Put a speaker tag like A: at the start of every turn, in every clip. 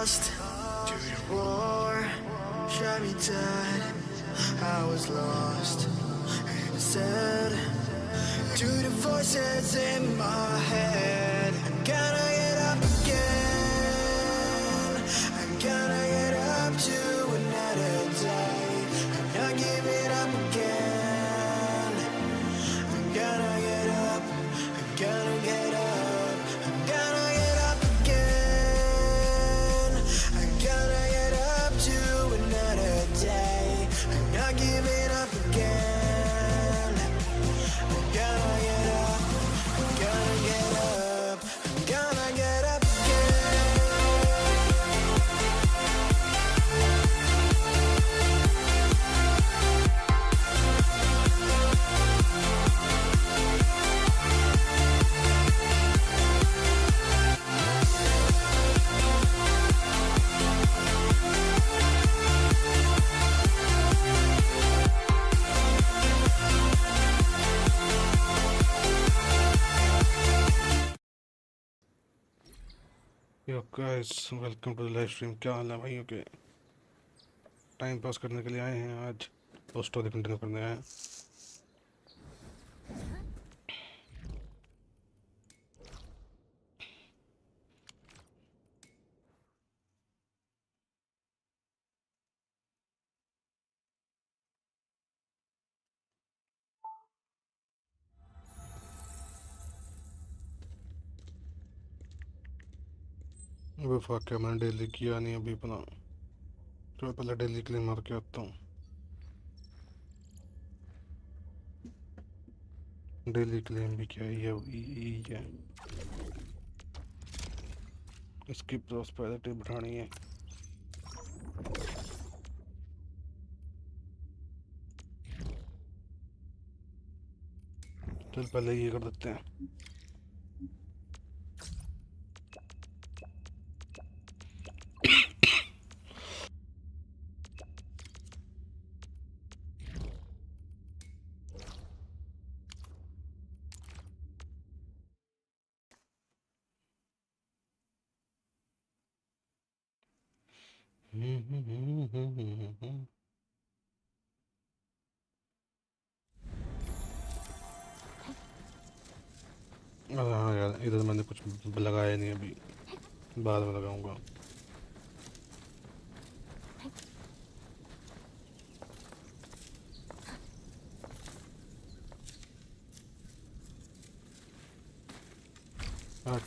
A: lost to the war, shot me dead. I was lost and sad to the voices in my head. I'm gonna get up again. I'm gonna get up to another day. I'm not giving up again. I'm gonna get up. I'm gonna get up. I'm gonna get up again. I'm gonna get up to another day. I'm not giving up again. I'm gonna get up. I'm gonna get up. I'm gonna get up
B: yo guys, welcome to the live stream. क्या हाल है भाइयों के? Time pass करने के लिए आए हैं, आज वो स्टोरी कंटिन्यू करने आए हैं। वो फाक मैंने डेली किया नहीं अभी अपना, तो पहले डेली क्लीन मार के आता हूँ। डेली क्लेम भी क्या ही है, यही है। इसकी प्रॉस्पेरिटी बढ़ानी है। चल पहले ये कर देते हैं। हाँ यार, इधर मैंने कुछ लगाया नहीं अभी, बाद में लगाऊंगा।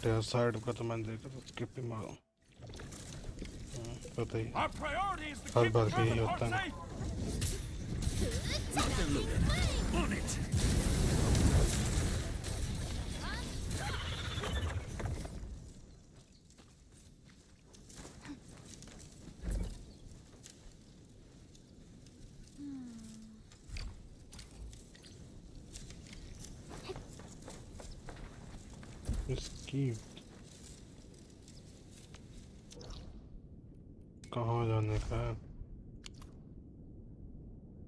B: यार साइड का तो मैंने देखा था, स्किप ही मारो। पता ही हर बार भी यही होता है। इसकी कहाँ जाने का है?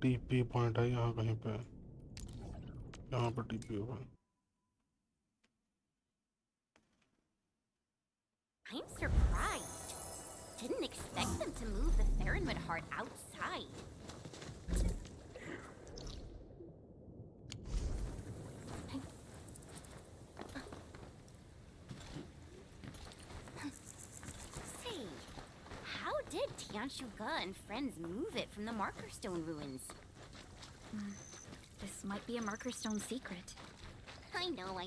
B: टीपी पॉइंट है यहाँ कहीं पे, यहाँ पर टीपी होगा।
C: I'm surprised. Didn't expect them to move the Theronwood heart outside. Say, how did Tianshuga and friends move it from the Markerstone ruins?
D: This might be a Markerstone secret.
C: I know.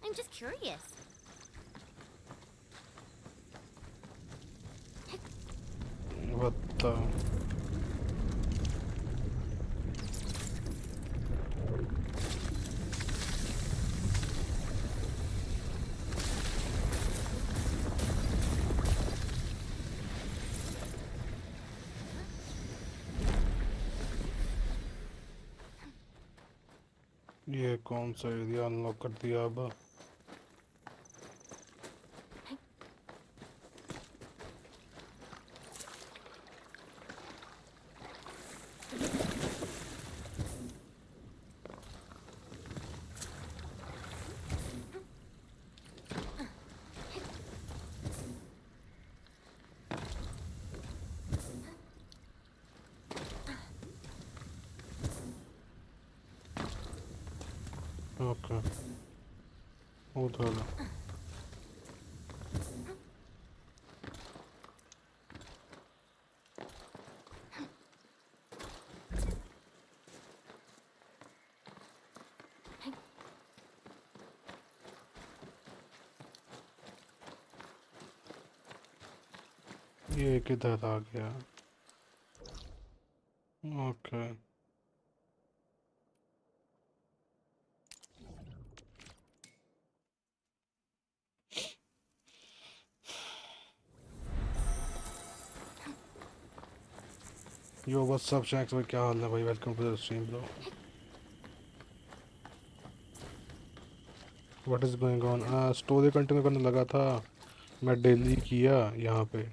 C: I'm just curious.
B: What the? ये कौन सा area unlock कर दिया अब? Okay उधर ये किधर आ गया? ओके यो व्हाट्स अप शैक्स भाई, क्या हाल है भाई? Welcome to the stream bro. What is going on? Story continue करने लगा था मैं, डेली किया यहाँ पे,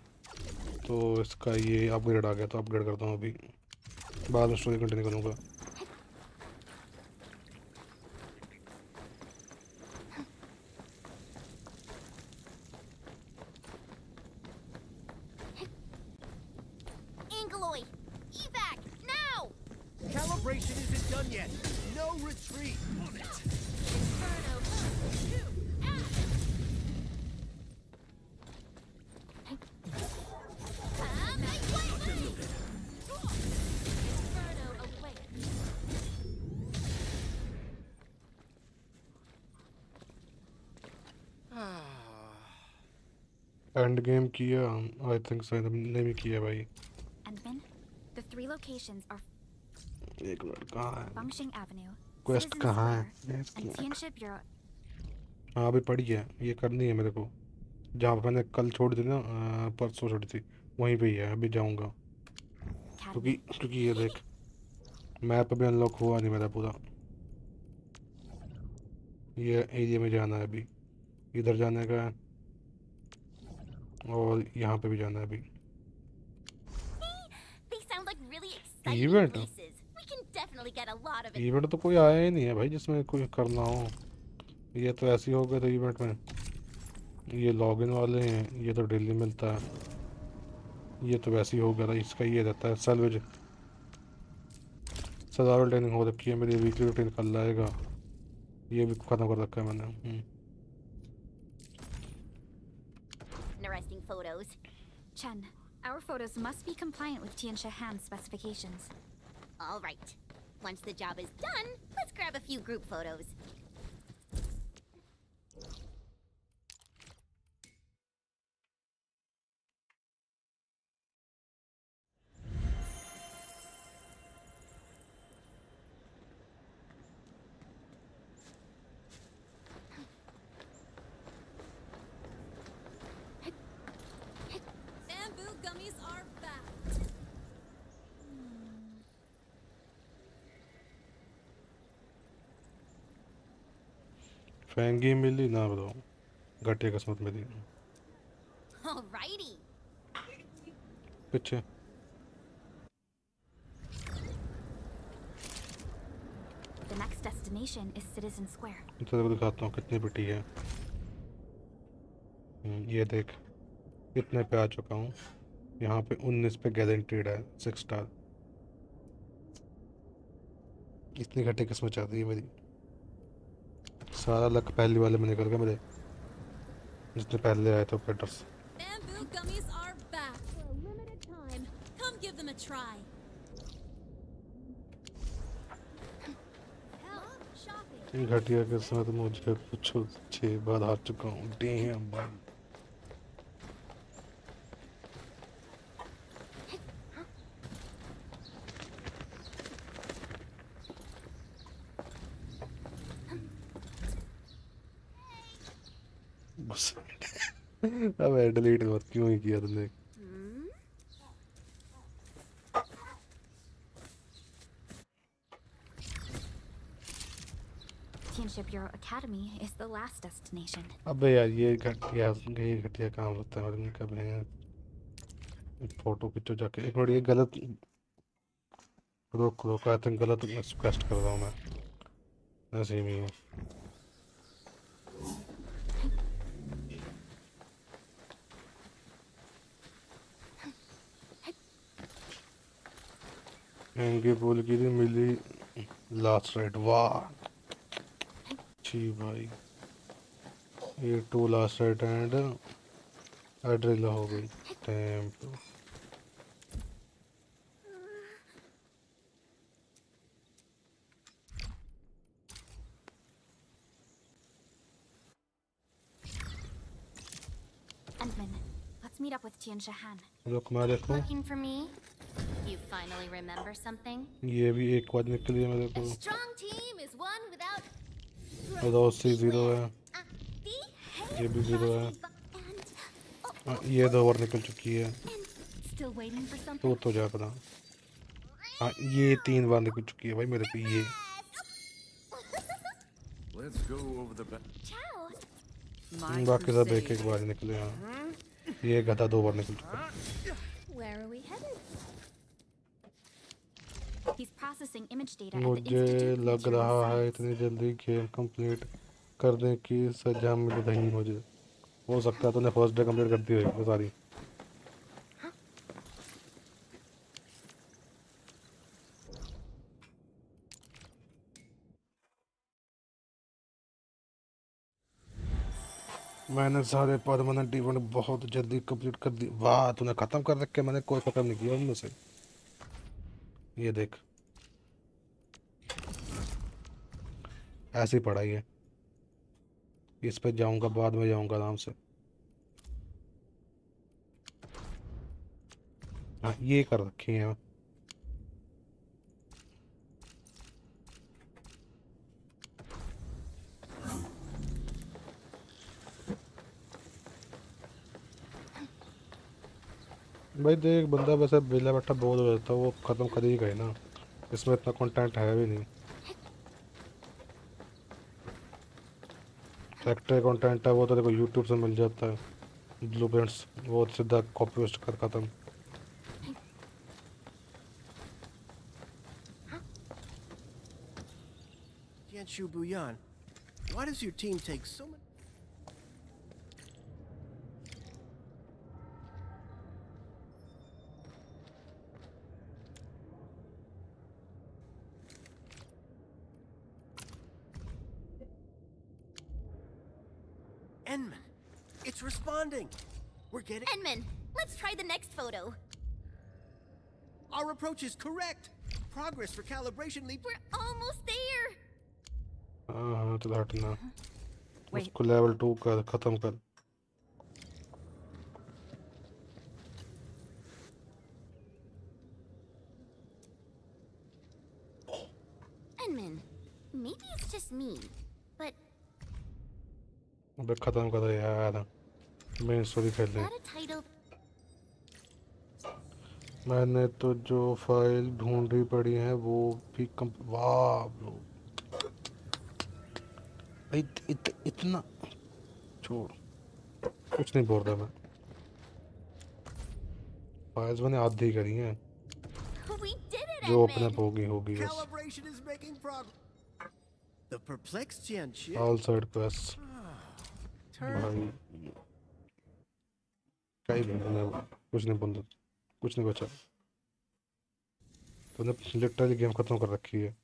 B: तो इसका ये अपग्रेड आ गया, तो अपग्रेड करता हूँ अभी, बाद में स्टोरी कंटिन्यू करूँगा।
C: Angloy! Evac! Now!
E: Calibration isn't done yet. No retreat. On it.
C: Inferno! Ah! My way! Inferno away!
B: End game किया? आई थिंक सो नहीं भी किया भाई।
D: Endman, the 3 locations are
B: एक मिनट, कहाँ है
D: Fengxing Avenue,
B: क्वेस्ट?
D: Citizen
B: कहाँ है?
D: Square, and Tianxia Bureau.
B: हाँ अभी पड़ी है, ये करनी है मेरे को, जहाँ पे मैंने कल छोड़ी थी ना, परसों छोड़ी थी, वहीं पे ही है, अभी जाऊँगा। क्योंकि
D: Academy.
B: क्योंकि ये देख, मैप अभी अनलॉक हुआ नहीं मेरा पूरा, ये एरिया में जाना है अभी, इधर जाने का है, और यहाँ पे भी जाना है अभी।
C: They sound like really exciting
B: event?
C: places. We can definitely get a lot of it.
B: Event तो कोई आया ही नहीं है भाई जिसमें कुछ करना हो, ये तो ऐसे ही हो गया था इवेंट में। ये लॉगिन वाले हैं, ये तो डेली मिलता है, ये तो वैसे ही हो गया था, इसका ये रहता है सैलवेज। सर्वाइवल ट्रेनिंग हो रखी है मेरी, वीकली रूटीन कल लाएगा, ये भी ख़त्म कर रखा है मैंने।
C: Interesting photos.
D: Chen, our photos must be compliant with Tianxia Han's specifications.
C: All right. Once the job is done, let's grab a few group photos.
F: Bamboo gummies are back.
B: फैंगी मिली ना बताओ, घटिया किस्मत मिली।
C: Alrighty.
B: पीछे
D: The next destination is Citizen Square.
B: तेरे को दिखाता हूँ कितनी पिटी है। ये देख, इतने पे आ चुका हूँ, यहाँ पे 19 पे गारंटीड है 6 स्टार। इतनी घटिया किस्मत चाहती है मेरी, सारा लक पहली वाले में निकल गया मेरे, जितने पहले आए थे operators.
F: Bamboo gummies are back for a limited time. Come give them a try. Help shopping.
B: इतनी घटिया किस्मत मुझे पूछो, 6 बार हार चुका हूँ। डैम भाई, अब डिलीट मत क्यों ही किया तुमने?
C: Hmm?
D: Tianxia Bureau Academy is the last destination.
B: अबे यार ये घटिया काम होता है, और इनका भी फोटो खींचो जाके। एक मिनट, ये गलत, रोक रोक, आई थिंक गलत रिक्वेस्ट कर रहा हूँ मैं, ऐसे ही है। एंगे बोल की थी मिली लास्ट राइट, वाह जी भाई, ये टू लास्ट राइट एंड एड्रिला हो गई। Dam.
D: Endman, let's meet up with Tian Shahan.
B: रुक मैं देखूं।
C: Looking for me? You finally remember something?
B: ये भी एक बार निकल लिया मेरे
F: A
B: को।
F: strong team is one without
B: रोसी 0 है, ये भी 0 है। ये 2 बार निकल चुकी है।
C: Still waiting for something?
B: तो जा पता। हाँ, ये 3 बार निकल चुकी है भाई मेरे को ये।
E: Let's go over the back.
F: Ciao.
B: बाकी सब एक एक बार निकले। हाँ, ये गधा 2 बार निकल चुका है।
F: Where are we headed?
D: He's processing image data at the
B: मुझे
D: Institute of
B: लग
D: Material
B: रहा है
D: Science.
B: इतनी जल्दी गेम कंप्लीट करने की सजा मिल रही मुझे। हो सकता है तूने फर्स्ट डे कंप्लीट कर दी होगी सारी। मैंने सारे परमानेंट इवेंट बहुत जल्दी कंप्लीट कर दी। वाह, तूने खत्म कर रखे, मैंने कोई खत्म नहीं किया उनमें से। ये देख, ऐसी पढ़ाई है। इस पे जाऊंगा, बाद में जाऊंगा आराम से। हाँ, ये कर रखी है। भाई देख, बंदा वैसे बेला बैठा बोर हो जाता है, वो खत्म कर ही गए ना। इसमें इतना कंटेंट है भी नहीं। फैक्ट्री कंटेंट है वो तो देखो यूट्यूब से मिल जाता है। ब्लूप्रिंट्स वो सीधा कॉपी पेस्ट कर खत्म।
E: Tianshu Buyan, why does your team take so much? Enman, it's responding. We're getting.
C: Endman, let's try the next photo.
E: Our approach is correct. Progress for calibration leap.
C: We're almost there.
B: हाँ तो हटना।
C: Wait.
B: उसको level 2 कर खत्म कर।
C: Endman, maybe it's just me, but
B: अबे खत्म कर यार, मेन स्टोरी खेल ले।
C: that a title?
B: मैंने तो जो फाइल ढूंढी पड़ी है वो भी वाह ब्रो, इतना छोड़, कुछ नहीं बोल रहा मैं। फाइल्स मैंने आधी करी हैं,
C: We did it,
B: जो अपने
C: Endman.
B: होगी होगी बस।
E: Calibration is making progress. The perplexed Tianshu.
B: All side quest
E: Turn.
B: भाई, क्या ही बोलना, कुछ नहीं बोलना, कुछ नहीं बचा। तूने लिटरली गेम खत्म कर रखी है।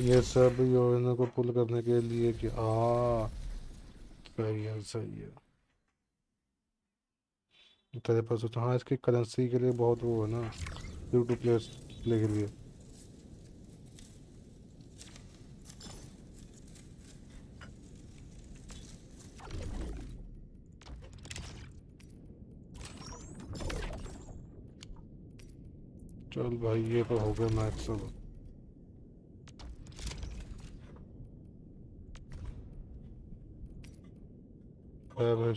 B: ये सब योजना को पुल करने के लिए कि सही है सही है। तेरे पास तो हाँ, इसकी करेंसी के लिए बहुत वो है ना, यूट्यूब प्ले के लिए। चल भाई, ये तो हो गया मैक्स सब।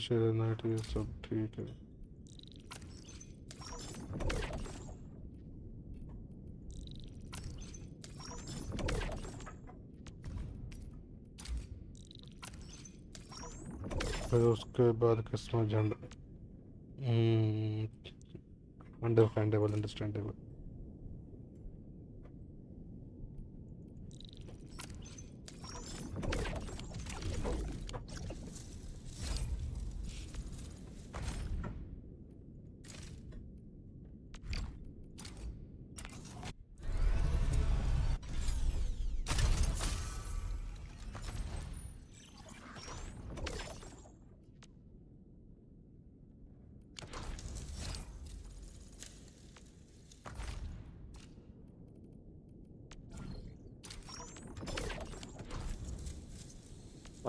B: नाइट ये सब ठीक है। फिर उसके बाद किस्मत झंडा। Understandable understandable.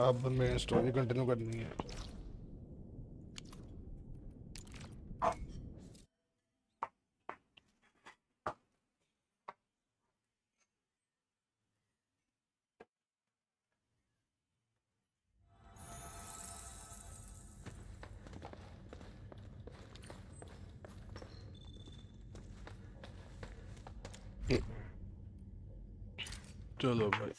B: अब मैं स्टोरी कंटिन्यू करनी है। चलो भाई।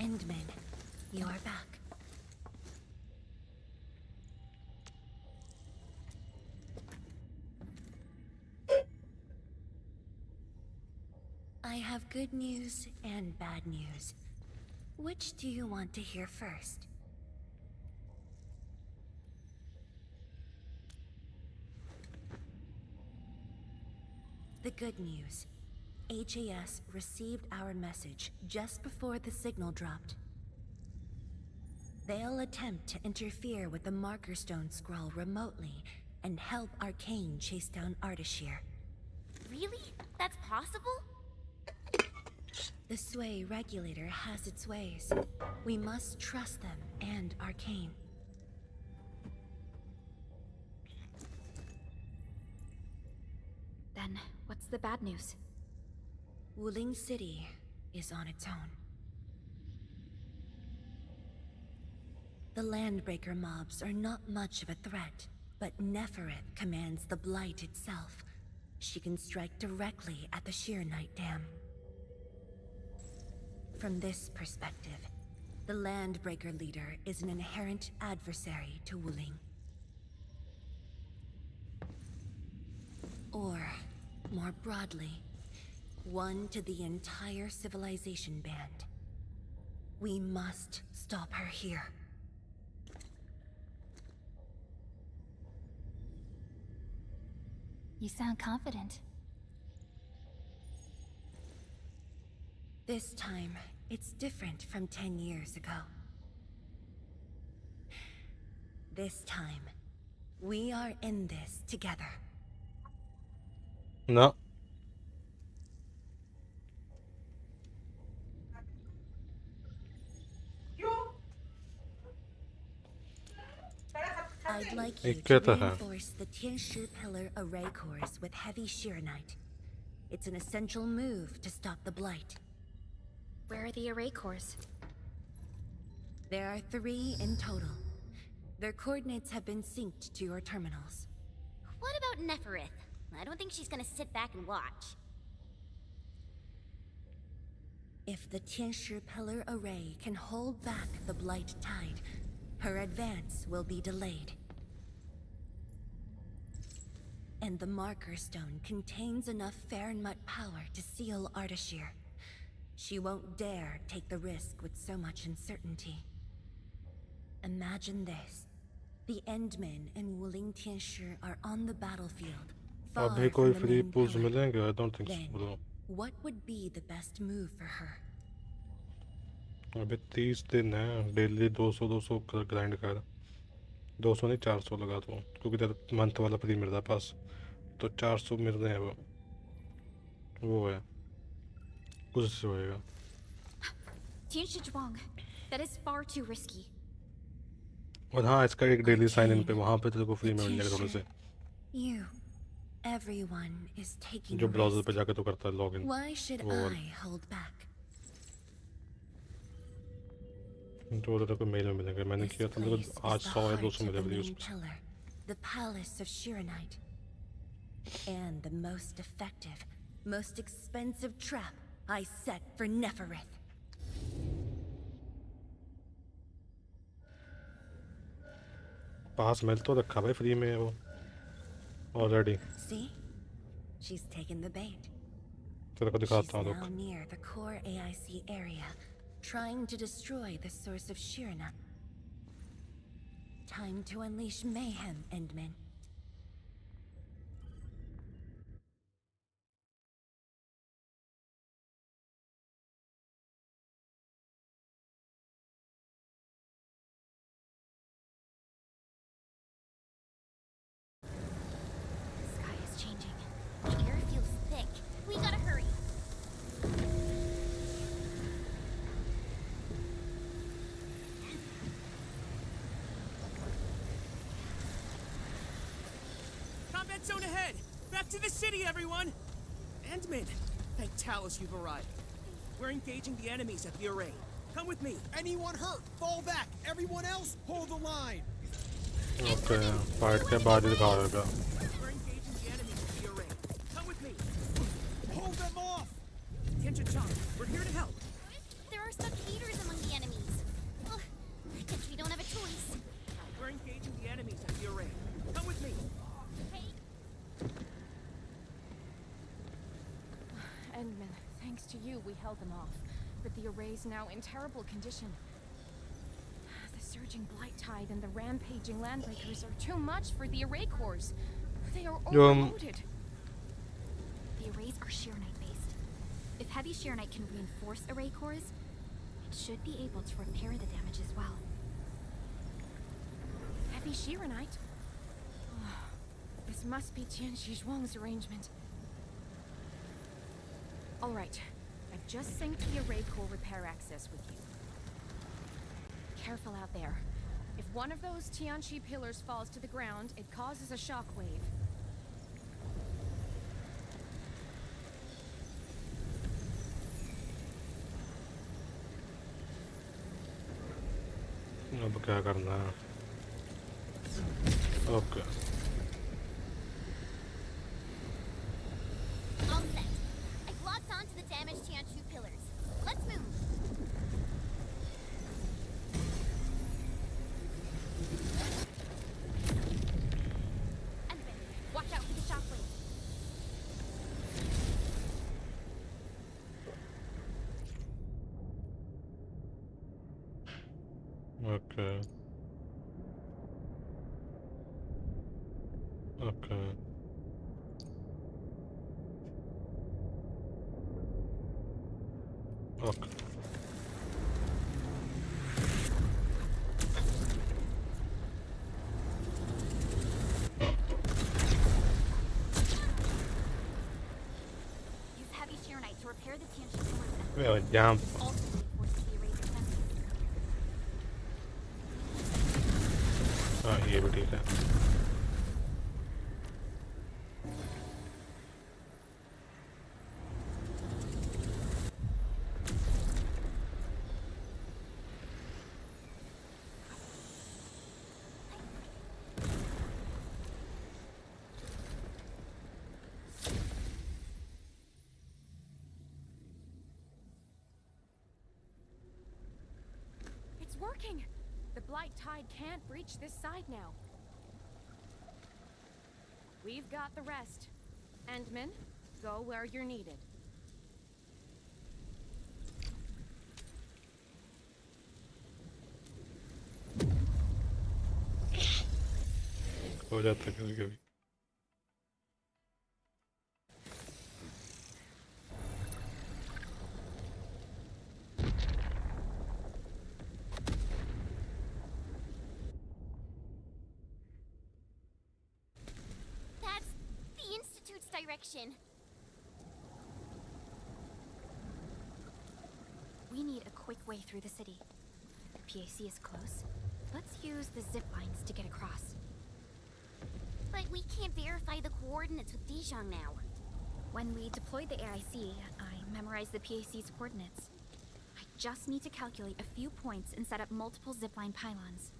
G: Endman, you are back. I have good news and bad news. Which do you want to hear first? The good news. HAS received our message just before the signal dropped. They'll attempt to interfere with the Marker Stone scroll remotely and help Arcane chase down Ardashir.
C: Really? That's possible?
G: The Sway regulator has its ways. We must trust them and Arcane.
D: Then, what's the bad news?
G: Wuling City is on its own. The Landbreaker mobs are not much of a threat, but Nefereth commands the Blight itself. She can strike directly at the Sheer-Night Dam. From this perspective, the Landbreaker leader is an inherent adversary to Wuling. Or, more broadly, one to the entire civilization band. We must stop her here.
D: You sound confident.
G: This time, it's different from 10 years ago. This time, we are in this together.
B: No.
G: I'd like you
B: एक
G: to
B: कहता है
G: reinforce the Tianshi Pillar array cores with heavy Sheer-Night. It's an essential move to stop the Blight.
D: Where are the array cores?
G: There are 3 in total. Their coordinates have been synced to your terminals.
C: What about Nefereth? I don't think she's gonna sit back and watch.
G: If the Tianshi Pillar array can hold back the Blight tide, her advance will be delayed. And the Marker Stone contains enough Fahrenheit power to seal Ardashir. She won't dare take the risk with so much uncertainty. Imagine this. The Endmen and Wuling Tianshi are on the battlefield, far
B: अभी
G: from
B: कोई
G: the
B: free
G: main
B: pools
G: pillar.
B: मिलेंगे? I don't think
G: Then,
B: so bro.
G: what would be the best move for her?
B: अभी 30 दिन है, daily 200 grind कर। 200 नहीं 400 लगा दूँ, क्योंकि तेरा मंथ वाला फ्री मिल रहा है पास, तो 400 मिल रहे हैं वो है कुछ से होएगा।
D: Tianshi, that is far too risky.
B: और हाँ, इसका एक डेली साइन इन पे
G: Arcane,
B: वहाँ पे तेरे को फ्री
G: the
B: में मिल जाएगा थोड़े से,
G: Tianshi. You, everyone is taking
B: जो
G: a
B: ब्राउज़र
G: risk.
B: पे जाके तो करता है लॉगिन।
G: Why should
B: वो वाला।
G: I hold back?
B: तो वो तेरे को मेल में मिलेंगे। मैंने
G: This
B: किया था, मेरे
G: place
B: को आज
G: is the
B: 100 या
G: heart
B: 200
G: of
B: मिले
G: the
B: फ्री
G: main
B: उसमें।
G: pillar, the palace of Sheer-Night, and the most effective, most expensive trap I set for Nefereth.
B: पास मिल तो रखा भाई फ्री में वो already.
G: See? She's taken the bait.
B: तेरे को
G: She's
B: दिखाता हूँ
G: now
B: रुक।
G: near the core AIC area, trying to destroy the source of Sheer-Night. Time to unleash mayhem, Endman.
E: zone ahead! Back to the city, everyone! Endman, thank Talos you've arrived. We're engaging the enemies at the array. Come with me.
H: Anyone hurt, fall back. Everyone else, hold the line.
B: Okay fight के बाद ही दिखाएगा
E: We're engaging the enemies at the array. Come with me.
H: Hold them off.
E: Tiancha-chan, we're here to help.
C: There are spectators among the enemies. Ugh, I guess we don't have a choice.
E: We're engaging the enemies at the array. Come with me.
C: Hey,
I: Endman, thanks to you, we held them off. But the array's now in terrible condition. The surging blight tide and the rampaging landbreakers are too much for the array cores. They are overloaded.
D: The arrays are shearnite based. If heavy shearnite can reinforce array cores, it should be able to repair the damage as well.
I: Heavy shearonite? Oh, this must be Tianxi Zhuang's arrangement. Alright, I've just synced the array core repair access with you. Careful out there. If one of those Tianxi pillars falls to the ground, it causes a shockwave.
B: अब क्या करना है okay
C: all set. I've locked onto the damaged Tianchu pillars. Let's move. Endman, watch out for the shockwave.
B: Okay okay okay
C: Use heavy shearnite to repair the Tianchu pillars.
B: Well, jump.
C: Also reinforces the array's defenses.
B: हाँ ये भी ठीक है
I: It's working! The blight tide can't breach this side now. We've got the rest. Endman, go where you're needed.
B: हो जाता है कभी कभी
C: That's the Institute's direction.
D: We need a quick way through the city. The PAC is close. Let's use the zip lines to get across.
C: But we can't verify the coordinates with Dijon now.
D: When we deployed the AIC, I memorized the PAC's coordinates. I just need to calculate a few points and set up multiple zipline pylons.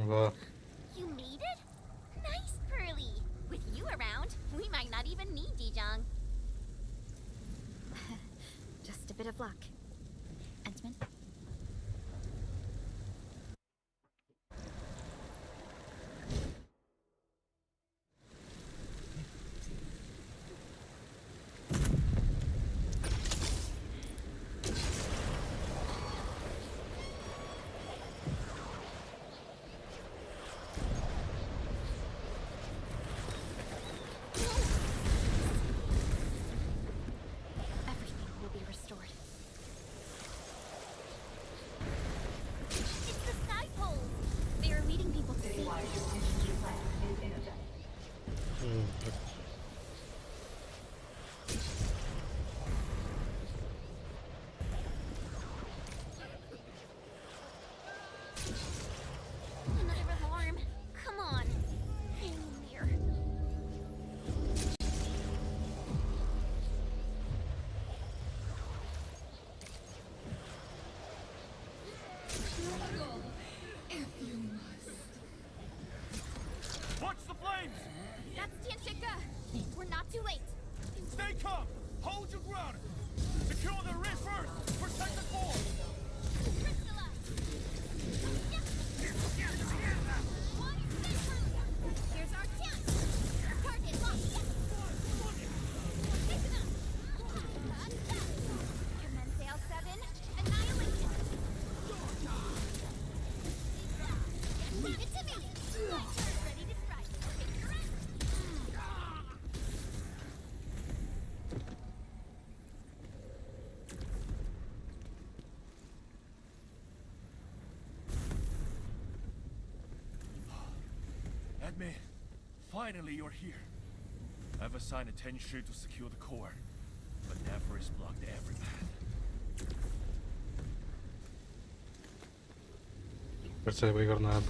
B: वाह
C: You made it? Nice, Pearly. With you around, we might not even need Dijon.
D: Just a bit of luck. Entman? Everything will be restored.
C: It's the sky pole.
D: They are leading people to safety.
C: And
J: flames!
D: That's Tianshika! We're not too late!
J: Stay calm! Hold your ground! Secure the array first! Protect the core!
D: Here's our chance! Target locked! Taken up! Commence AL7, annihilation! Leave it to me! Ready to strike! Take your rest!
J: Admin, finally you're here. I've assigned a Tenshi to secure the core, but Never has blocked every path.
B: कैसे भाई करना है अब?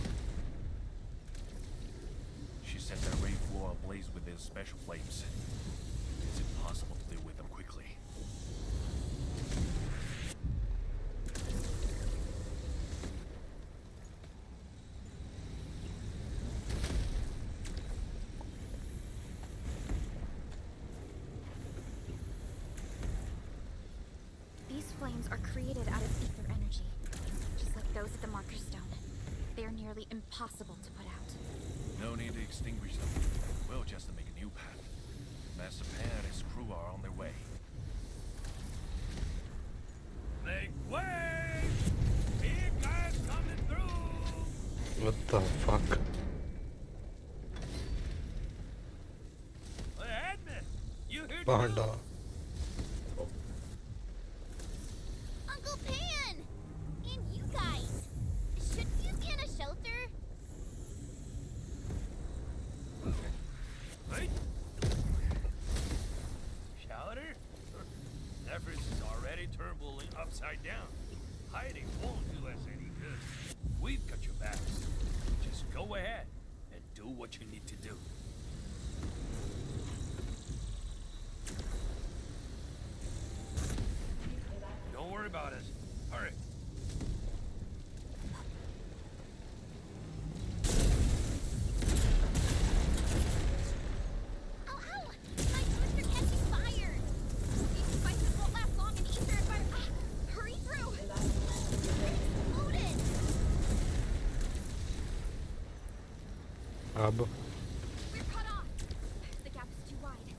J: She set the array floor ablaze with his special flames. It's impossible to deal with them quickly.
D: These flames are created out of ether energy, just like those at the Marker Stone. They are nearly impossible to put out.
J: No need to extinguish them. We'll just make a new path. Master Pan and his crew are on their way. Make way! Big guys coming through!
B: What the fuck?
J: Admin, you heard
B: Panda.
C: Uncle Pan! And you guys! Should you be in a shelter?
J: Right? Shelter? Nephris is already turbling upside down. Hiding won't do us any good. We've got your backs. Just go ahead and do what you need to do. Don't worry about us. Hurry.
C: Ow, ow! My boots are catching fire! These devices won't last long in ether if I... hurry through! It exploded!
B: अब
D: We're cut off! The gap is too wide.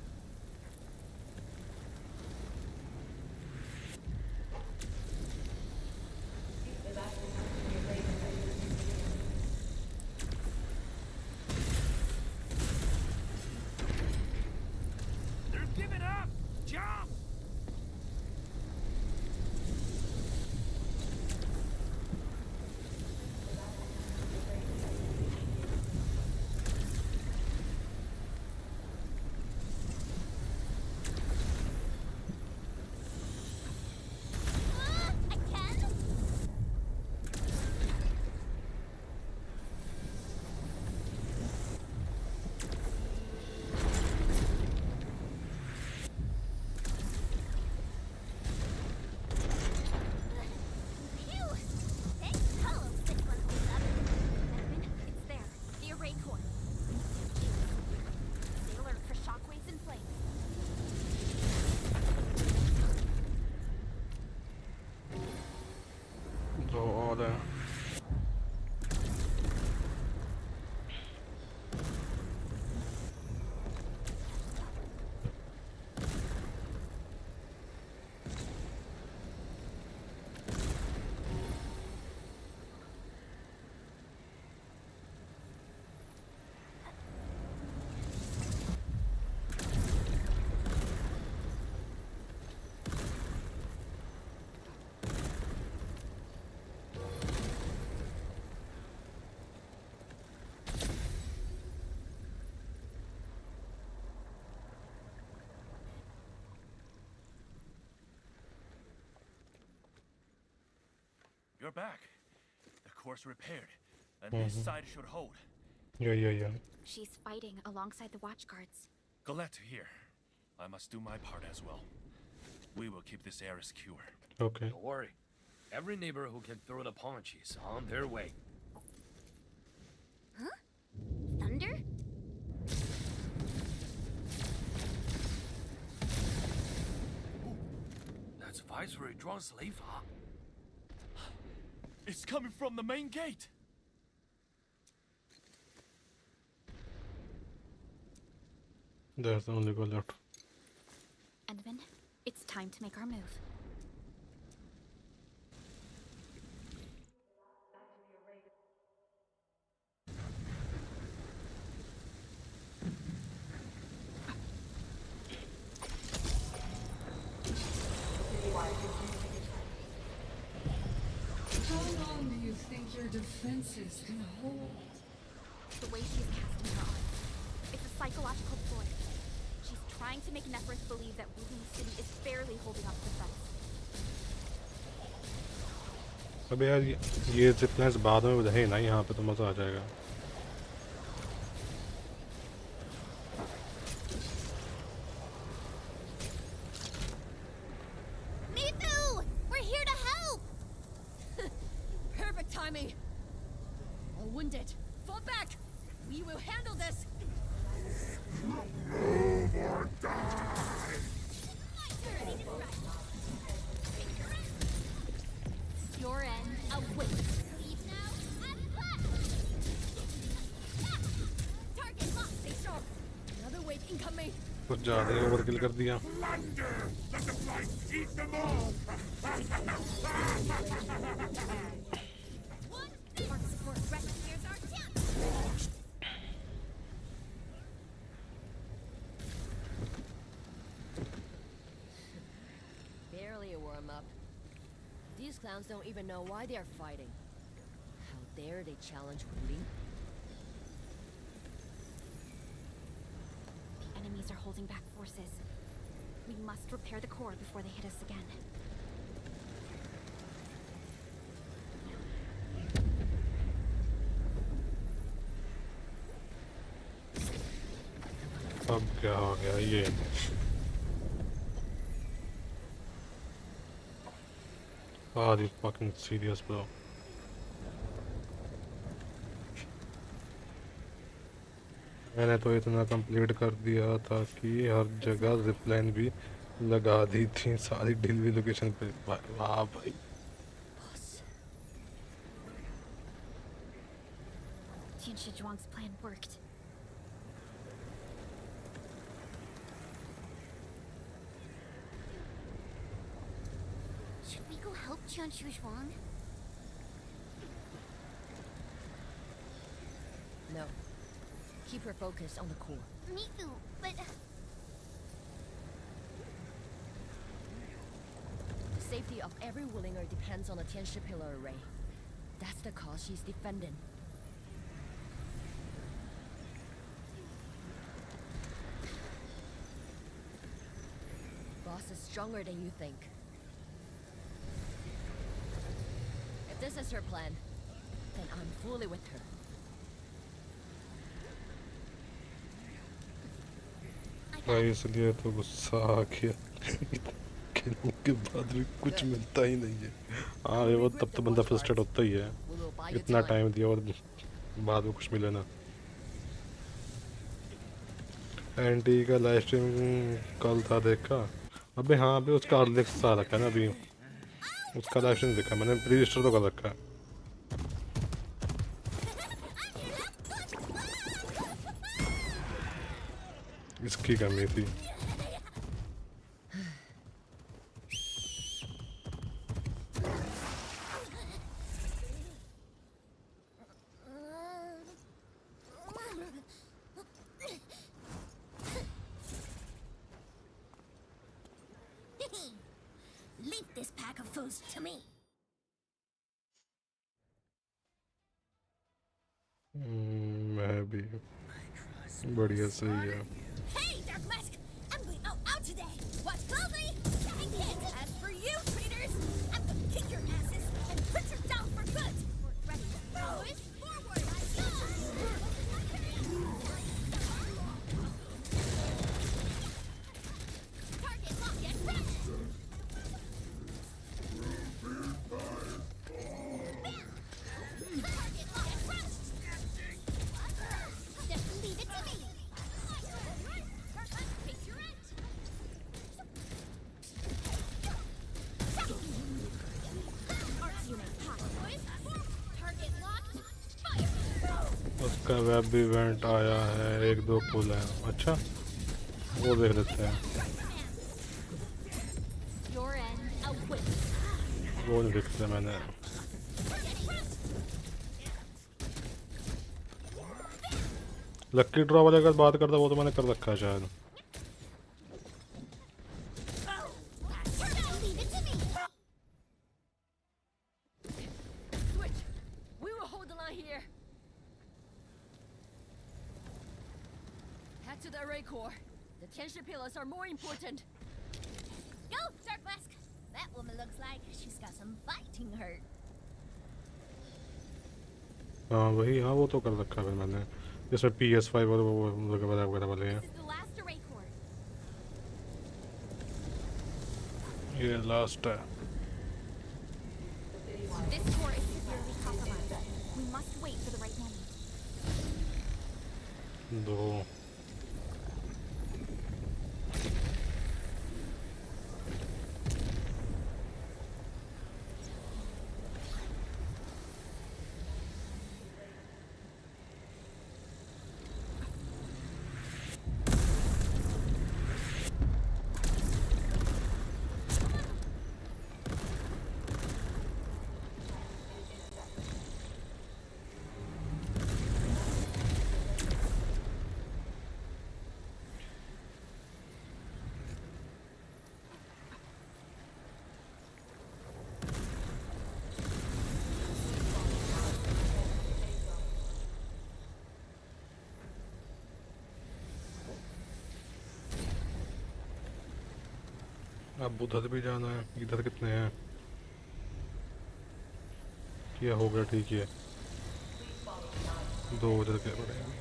J: They're giving up! Jump!
C: Again? Phew! Thanks, Hollow, this one holds up.
D: Edwin, it's there. The array core. Stay alert for shockwaves and flames.
B: तो और है
J: You're back. The core's repaired, and this side should hold.
B: yeah.
D: She's fighting alongside the watchguards.
J: Glad to hear. I must do my part as well. We will keep this area secure.
B: Okay.
K: Don't worry. Every neighbor who can throw the punch is on their way.
C: Thunder?
J: supplies for a drawn slave, huh? It's coming from the main gate.
B: There's the only goal left.
D: Endman, it's time to make our move.
L: How long do you think your defenses can hold?
D: The way she's casting her arms, it's a psychological ploy. She's trying to make Neferth believe that Wooling City is barely holding up defense.
B: अब यार ये जिप्लाइंस बाद में रहे ना यहाँ पे तो मज़ा आ जाएगा.
C: Mithu! We're here to help!
F: Perfect timing. All wounded. Fall back. We will handle this.
C: Your end awaits. Leave now and left! Target locked!
F: Stay sharp. Another wave incoming.
B: कुछ ज़्यादा ही ओवरकिल कर दिया.
C: Mark support. Here's our chance.
F: Barely a warm-up. These clowns don't even know why they are fighting. How dare they challenge Humbly?
D: The enemies are holding back forces. We must repair the core before they hit us again.
B: अब क्या हो गया ये? Are you fucking serious, bro? मैंने तो इतना complete कर दिया था कि हर जगह जिपलाइन भी लगा दी थी सारी ढीलवी लोकेशन पे. वाह भाई.
D: Tian Shizhuang's plan worked.
C: Should we go help Tian Shizhuang?
F: No. Keep her focused on the core.
C: Mithu, but...
F: The safety of every Willinger depends on the Tianshi pillar array. That's the cause she's defending. Boss is stronger than you think. If this is her plan, then I'm fully with her.
B: भाई इसलिए तो गुस्सा आ गया. खेलने के बाद भी कुछ मिलता ही नहीं है. हाँ ये वो तब तो बंदा फ्रस्ट्रेट होता ही है. इतना टाइम दिया और बाद में कुछ मिले ना. एंटी का लाइव स्ट्रीम कल था देखा. अबे हाँ अभी उसका अर्ली एक्सेस आ रखा है ना. अभी उसका लाइव स्ट्रीम देखा मैंने. रजिस्टर तो कर रखा है. इसकी कमी थी.
C: Leave this pack of foes to me.
B: मैं भी बढ़िया सही है.
C: Hey, Dark Mask! I'm going out today. Watch closely. Thank it. As for you, traitors, I'm gonna kick your asses and put you down for good. We're ready to push forward. Target lock and press. Target lock and press. Just leave it to me. Face your end.
B: का web event आया है, 1-2 पुल है। अच्छा वो देख लेते हैं।
D: Your end awaits.
B: वो नहीं देखते मैंने। लक्की ड्रॉ वाले का बात करता, वो तो मैंने कर रखा है शायद।
C: Leave it to me.
F: Switch! We will hold the line here. Head to the array core. The tension pillars are more important.
C: Go, Dark Mask. That woman looks like she's got some fighting hurt.
B: हाँ वही, हाँ वो तो कर रखा है मैंने, जैसे PS5 और वो वगैरह वाले हैं।
D: This is the last array core.
B: ये लास्ट है।
D: This core is severely compromised. We must wait for the right moment.
B: 2 अब उधर भी जाना है। इधर कितने हैं? क्या हो गया? ठीक है, 2 उधर के पड़ेंगे।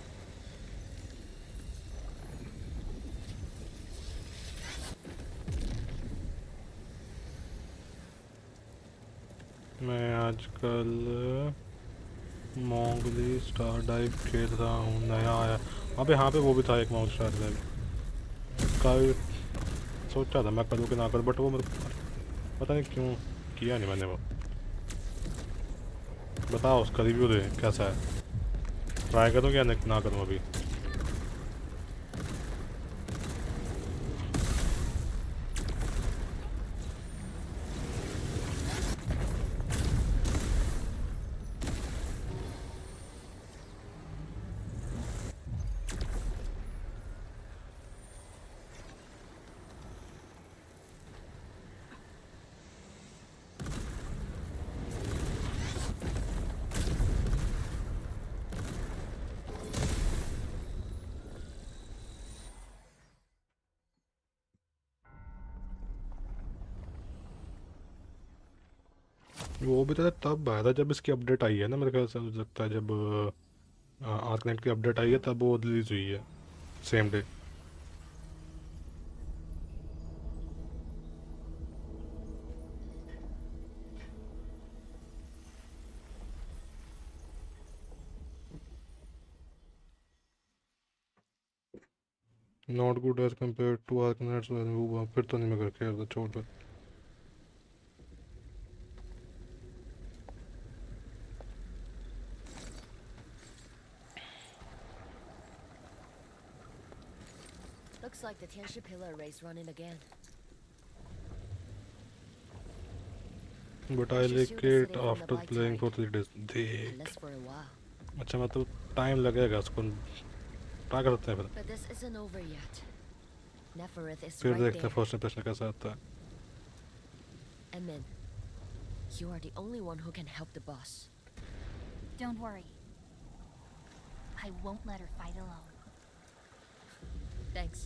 B: मैं आजकल मोंगली स्टार डाइव खेल रहा हूँ, नया आया। अबे हाँ पे वो भी था एक मोंगली स्टार डाइव का, सोचा था मैं करूँ कि ना करूँ, बट वो मेरे पता नहीं क्यों किया नहीं मैंने। वो बताओ उसका रिव्यू दे कैसा है, ट्राई करूँ या ना करूँ अभी। वो भी तो तब आया था जब इसकी अपडेट आई है ना, मेरे ख्याल से मुझे लगता है जब आर्कनाइट की अपडेट आई है तब वो रिलीज हुई है, same day. Not good as compare to Arknights, फिर तो नहीं मैं करके यार छोड़ दे।
F: Looks like the tension pillar array's running again.
B: But I like it after playing for 3 days। देख
F: Unless for a while.
B: अच्छा मतलब टाइम लगेगा उसको, ट्राई करते हैं
F: But this isn't over yet. Neferith is
B: फिर
F: right
B: देखते हैं
F: there.
B: फर्स्ट इंप्रेशन कैसा आता है।
F: And then, you are the only one who can help the boss.
D: Don't worry. I won't let her fight alone.
F: Thanks.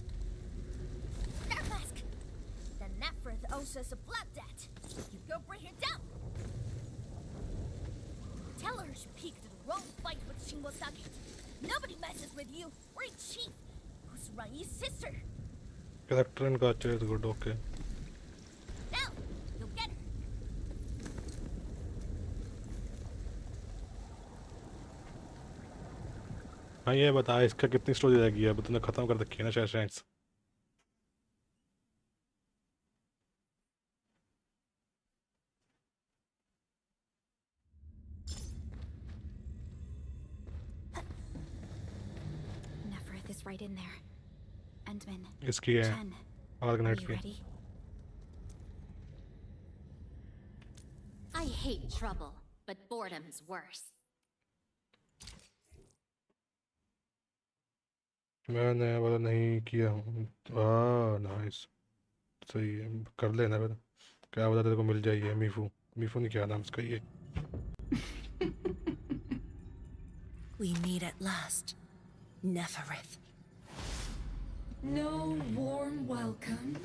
C: Dark Mask. The Neferth owes us a blood debt. You go bring her down. Tell her she peeked the wrong fight with Shingosaki. Nobody messes with you or a chief who's Rai's sister.
B: Character इनका अच्छा है, good, okay.
C: Now, you'll get her.
B: हाँ ये बता इसका कितनी story रह गई है? अब तूने खत्म कर रखी है ना शायद शायद।
D: right in there. Endman.
B: इसकी है
D: Chen,
B: आर्कनाइट
D: are you
B: की।
D: ready?
M: I hate trouble, but boredom's worse.
B: मैंने वाला नहीं किया हूँ। नाइस, सही है, कर लेना फिर। क्या पता तेरे को मिल जाइए मीफू। मीफू नहीं, क्या नाम इसका ये।
G: We meet at last, Neferith.
L: No warm welcome?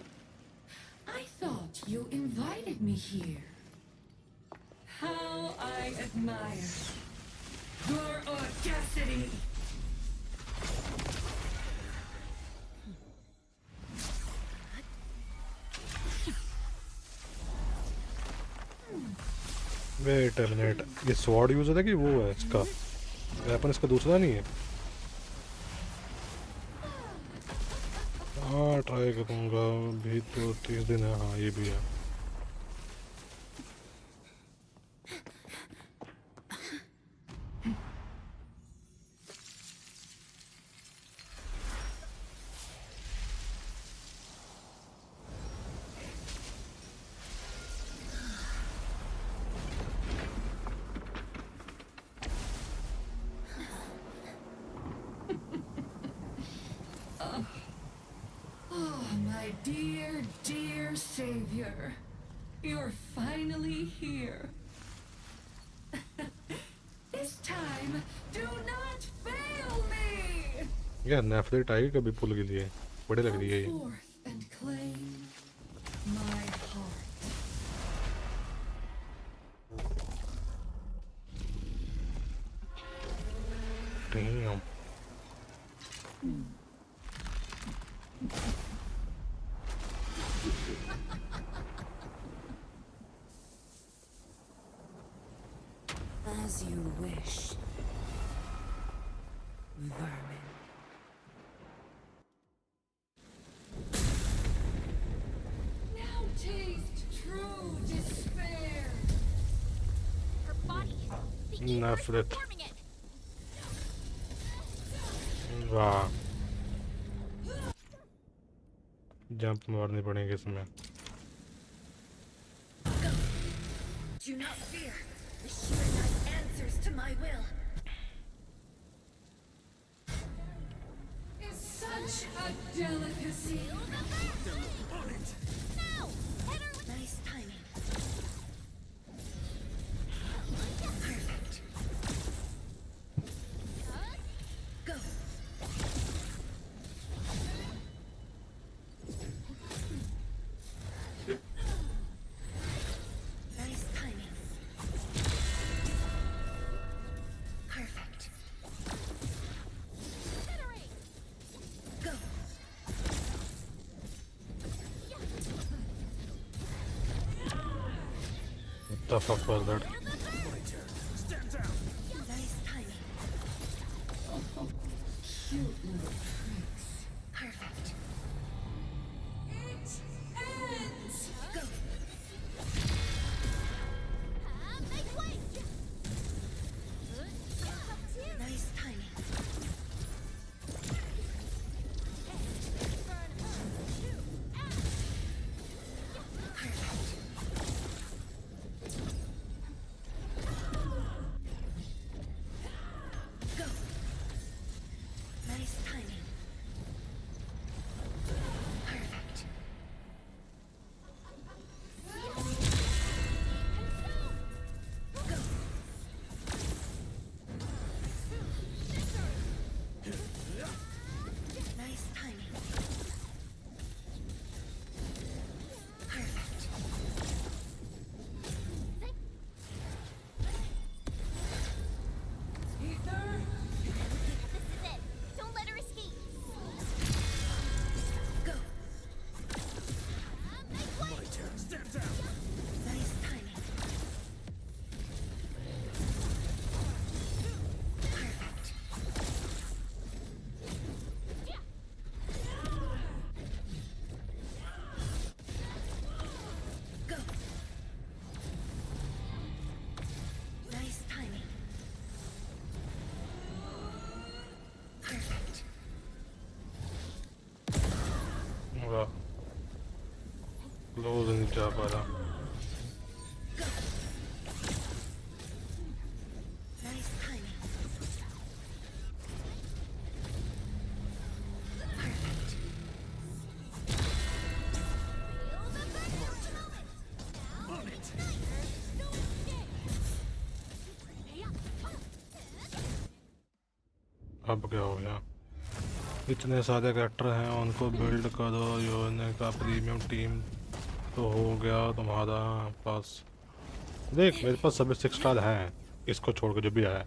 L: I thought you invited me here. How I admire your audacity!
B: Wait a minute, ये स्वॉर्ड यूज है कि वो है इसका वेपन? इसका दूसरा नहीं है? हाँ ट्राई करूँगा, भी तो 30 दिन है। हाँ ये भी है।
L: My dear, dear savior. You're finally here. This time, do not fail me!
B: यार नेफरेट आई कभी पुल के लिए, बड़े लग रही है ये।
L: Come forth and claim my heart.
B: Damn.
G: As you wish, vermin.
L: Now taste true despair.
D: Her body. The ether is
B: Nefret.
D: performing it.
B: वाह, जंप मारनी पड़ेगी इसमें।
G: Do not fear. The sheer night answers to my will.
L: Is such a delicacy.
D: Now! Hit her with
G: Nice timing. Perfect. Go. Nice timing. Perfect. Go.
B: What the fuck was that?
G: Nice timing.
L: Cute little tricks.
G: Perfect.
L: It ends!
G: Go.
D: make way!
G: Nice timing. Perfect.
B: जा पा रहा।
G: Nice timing.
B: अब क्या हो गया? इतने सारे character हैं, उनको बिल्ड करो। योने का प्रीमियम टीम तो हो गया तुम्हारा पास। देख मेरे पास सभी 6 स्टार हैं, इसको छोड़ के जो भी है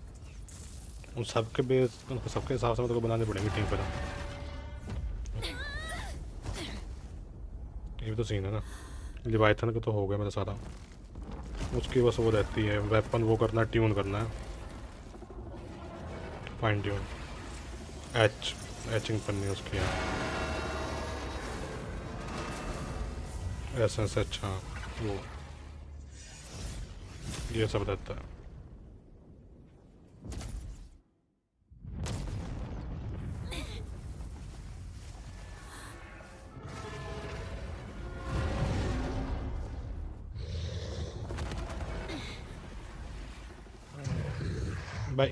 B: उन सबके बेस उनको सबके हिसाब से मेरे को बनाने पड़ेंगे टीम पर। ये भी तो सीन है ना। लिवाइथन का तो हो गया मेरा सारा, उसकी बस वो रहती है वेपन वो करना, ट्यून करना है, फाइन ट्यून, एचिंग करनी है उसकी। एसेंस अच्छा वो ये सब रहता है। भाई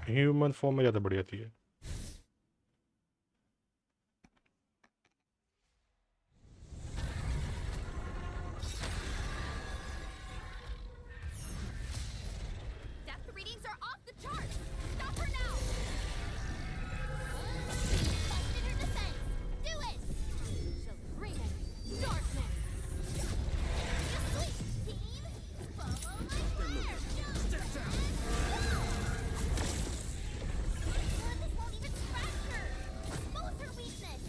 B: ह्यूमन फॉर्म में ज़्यादा बढ़िया थी ये।
C: Depth readings are off the charts. Stop her now. Busted her defense. Do it. She'll scream in darkness. Just wait, team. Follow my fire. Step down. This won't even scratch her. Expose her weakness.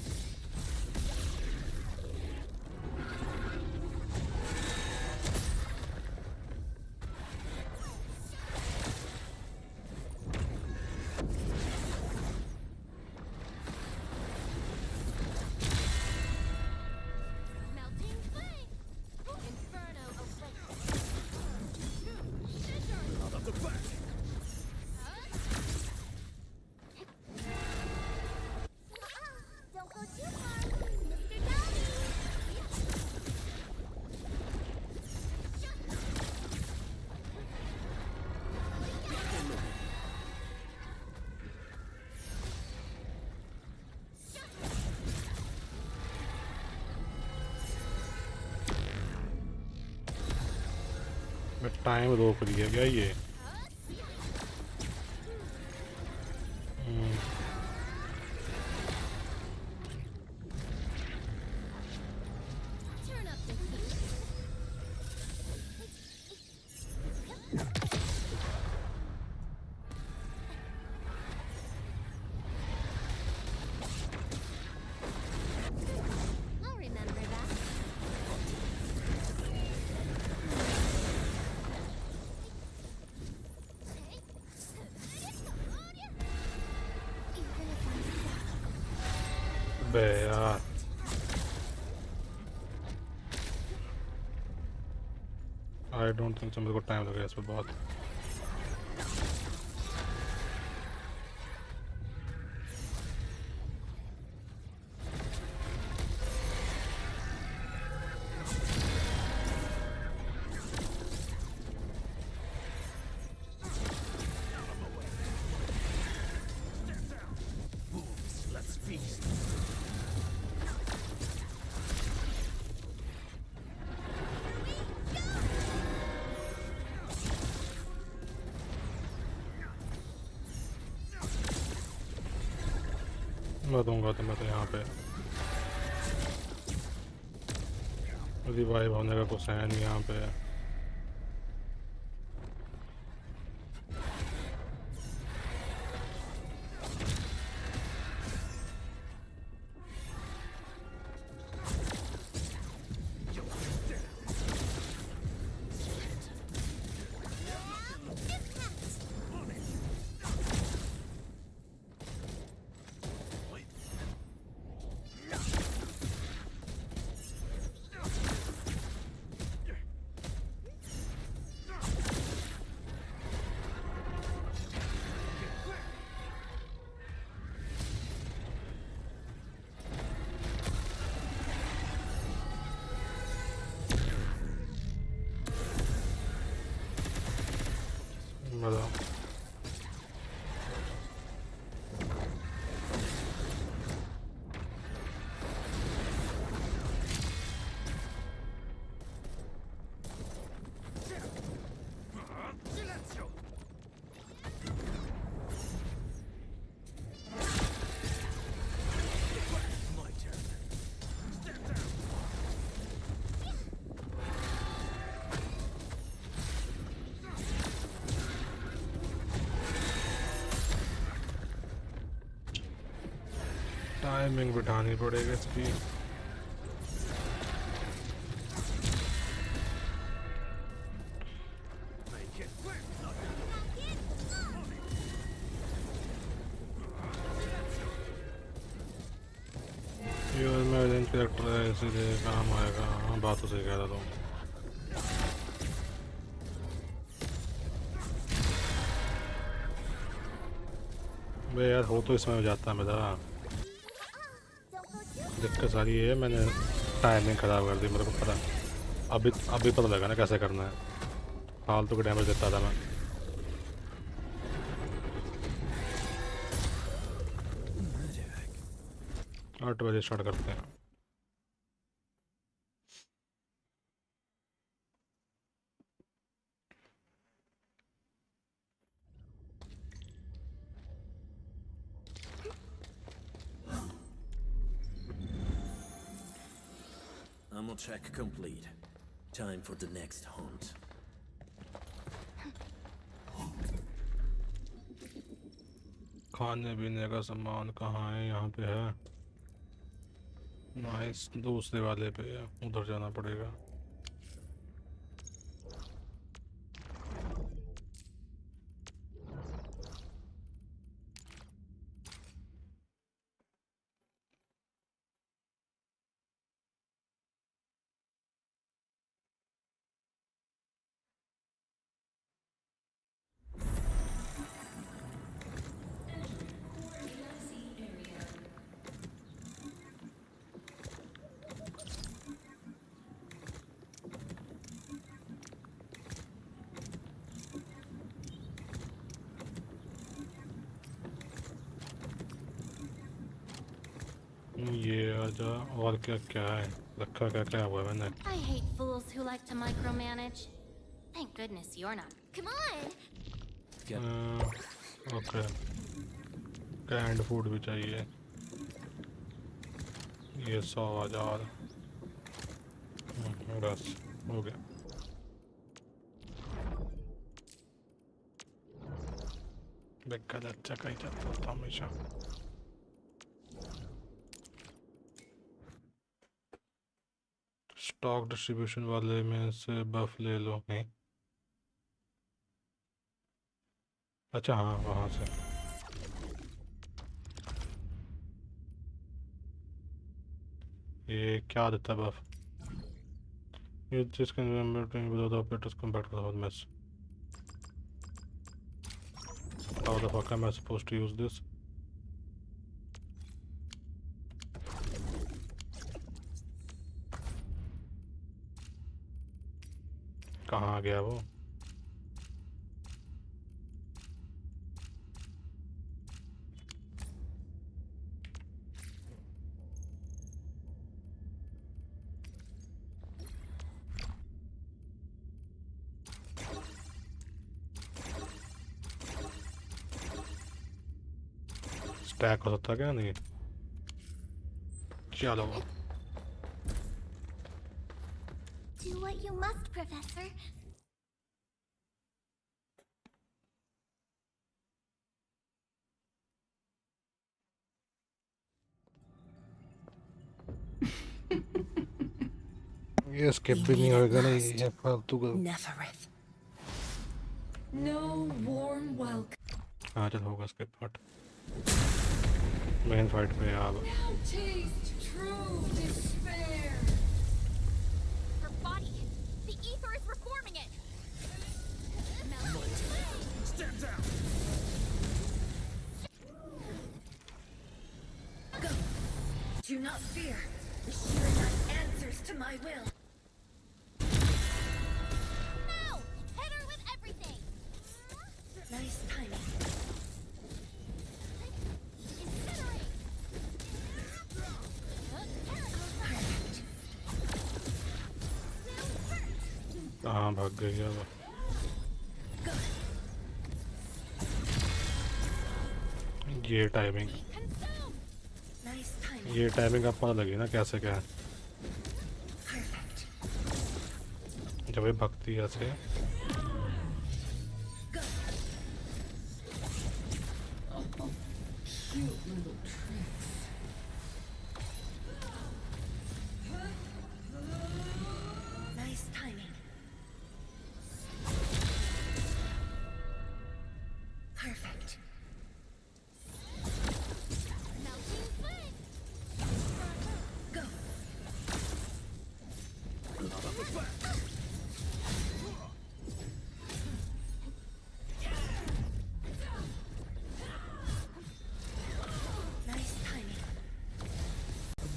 C: Melting flame. Inferno awaits.
H: Out of the back.
C: Don't go too far, Mr. Dobby.
B: मैं time रोक दिया क्या ये?
C: Turn up the heat. I'll remember that. Even if I'm stuck.
B: बे यार I don't think मेरे को time लगेगा इस पर बहुत।
H: Let's feast.
B: मैं दूंगा तो मैं तो यहाँ पे रिवाइव होने का कुछ है नहीं यहाँ पे। टाइमिंग बिठानी पड़ेगी इसकी। ये मैं रेंज कैरेक्टर है इसीलिए काम आएगा। हाँ बात तो सही कह रहा था। बे यार हो तो इसमें हो जाता है मेरा। दिक्कत सारी है मैंने टाइमिंग ख़राब कर दी। मेरे को पता अभी पता लगा ना कैसे करना है। फालतू का डैमेज देता था मैं। आठ बजे स्टार्ट करते हैं।
N: Ammo check complete. Time for the next hunt.
B: खाने पीने का सामान कहाँ है? यहाँ पे है। नाइस। दूसरे वाले पे है, उधर जाना पड़ेगा। ये आजा। और क्या क्या है रखा? क्या क्या हुआ है मैंने?
M: I hate fools who like to micromanage. Thank goodness you're not.
C: Come on!
B: Okay. Canned food भी चाहिए। ये 100,000 बस हो गया। बेकार अच्छा कहीं जाता था हमेशा। स्टॉक डिस्ट्रीब्यूशन वाले में से बफ ले लो। नहीं अच्छा हाँ वहाँ से। ये क्या देता है बफ? ये जिस can remember to with the operators come back to the whole mess. How the fuck am I supposed to use this? कहाँ गया वो? स्टैक हो सकता क्या? नहीं चलो।
C: Do what you must, Professor.
B: ये स्किप भी नहीं होगा ना ये फालतू का।
L: No warm welcome.
B: हाँ चल होगा स्किप। हट मेन फाइट पे अब।
L: Now taste true despair.
D: Her body! The ether is reforming it!
H: Step down!
G: Go! Do not fear. The sheer night answers to my will.
C: No! Hit her with everything!
G: Nice timing.
B: कहाँ भाग गई है वो? ये timing अब पता लगी ना कैसे क्या है। जब ये भक्ति ऐसे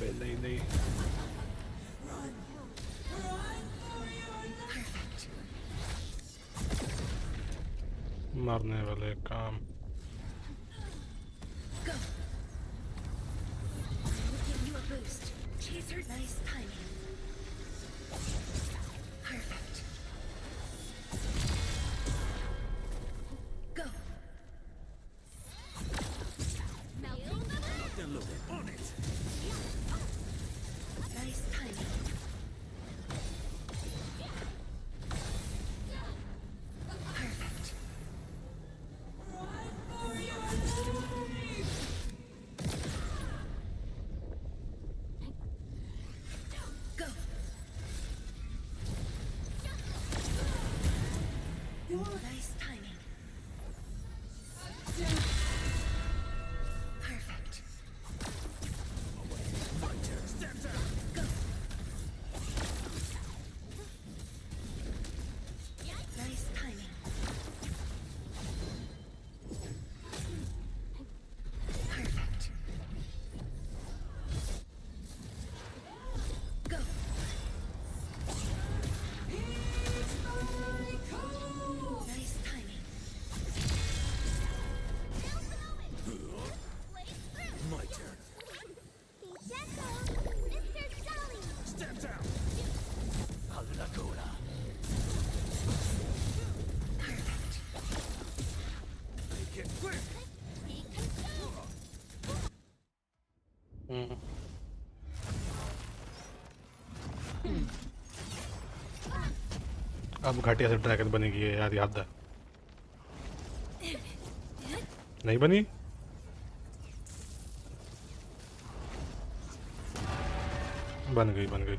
B: नहीं मरने वाले काम।
G: Go. We'll give you a boost. Chaser, nice timing. Perfect. Go.
N: Locked and loaded. On it.
G: Nice timing. Perfect. Go. Nice timing. Perfect.
N: My turn. Step down.
G: Go. Nice timing. Perfect. Go. Nice timing.
N: My turn.
C: Be gentle, Mr. Jolly.
N: Step down. Allagora.
G: Perfect.
N: Make it quick.
C: Be consumed.
B: अब घटिया से dragon बनेगी ये यार, याद है? नहीं बनी? बन गई बन गई।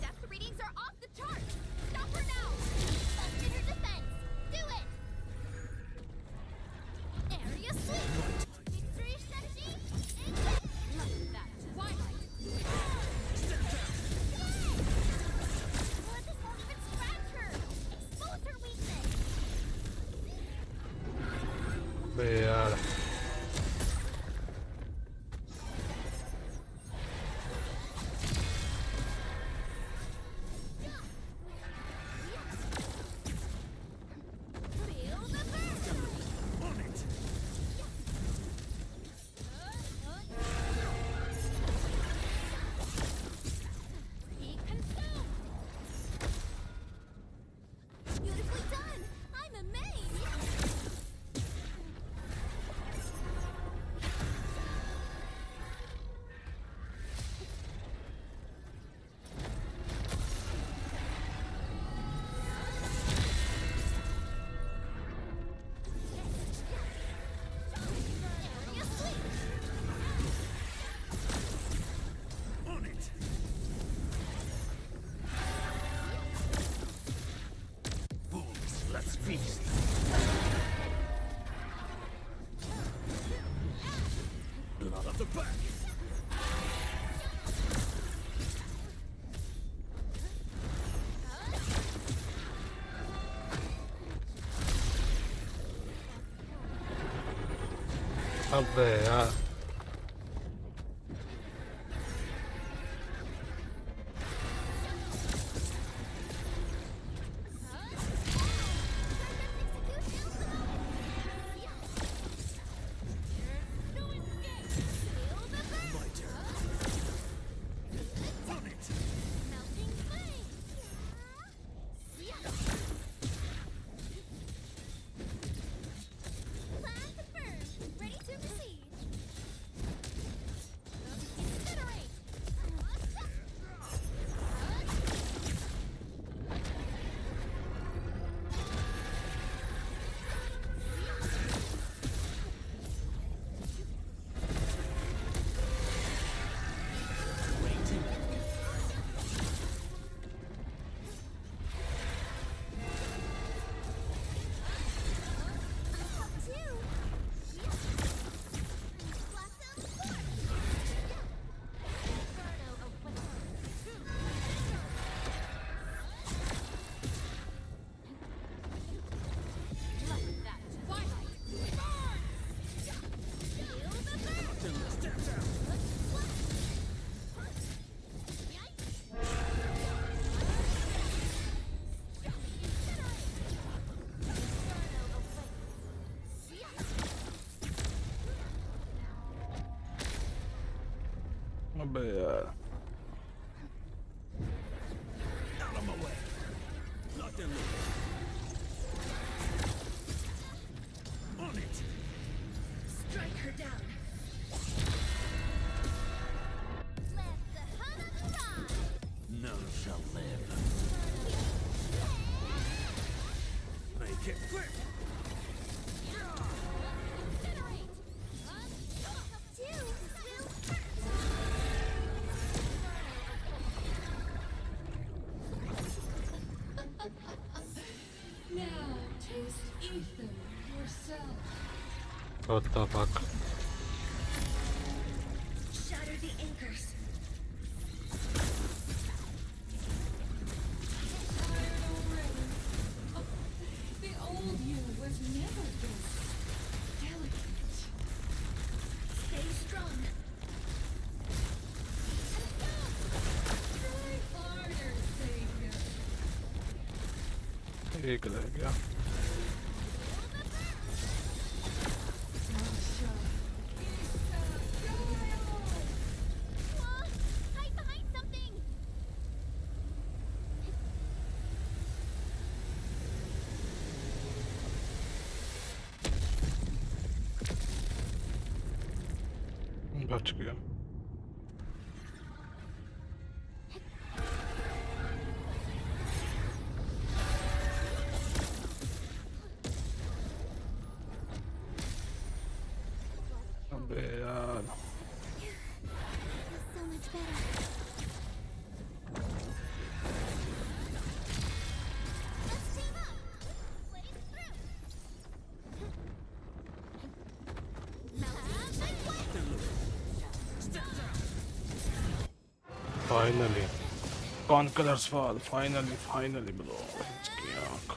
C: Depth readings are off the charts. Stop her now. Bust in her defense. Do it. Area sweep. Victory strategy. Engage. Love that. Twilight. Well, this won't even scratch her. Expose her weakness.
B: बे यार
C: Feel the burn.
N: On it.
C: Be consumed. Beautifully done. I'm amazed. Area sweep.
N: On it. Fools, let's feast. Blood of the back.
B: अबे यार
N: My turn. On it.
C: Melting flame.
B: अबे यार
H: Out of my way. Locked and loaded. On it.
G: Strike her down.
C: Let the hunt arrive.
N: None shall live.
H: Make it quick.
C: Incinerate. Two will hurt.
L: Now taste ether yourself.
B: what the fuck
G: Shatter the anchors.
L: Tired already? Oh, the old you was never this delicate.
G: Stay strong.
L: Try harder, Savior.
B: एक रह गया
L: Tasha, Issa,
C: Hide behind something.
B: बच गया अबे यार
C: Feels so much better. Let's team up. Blaze through. Melting like wax.
B: finally conquerors fall finally bro इसकी आँख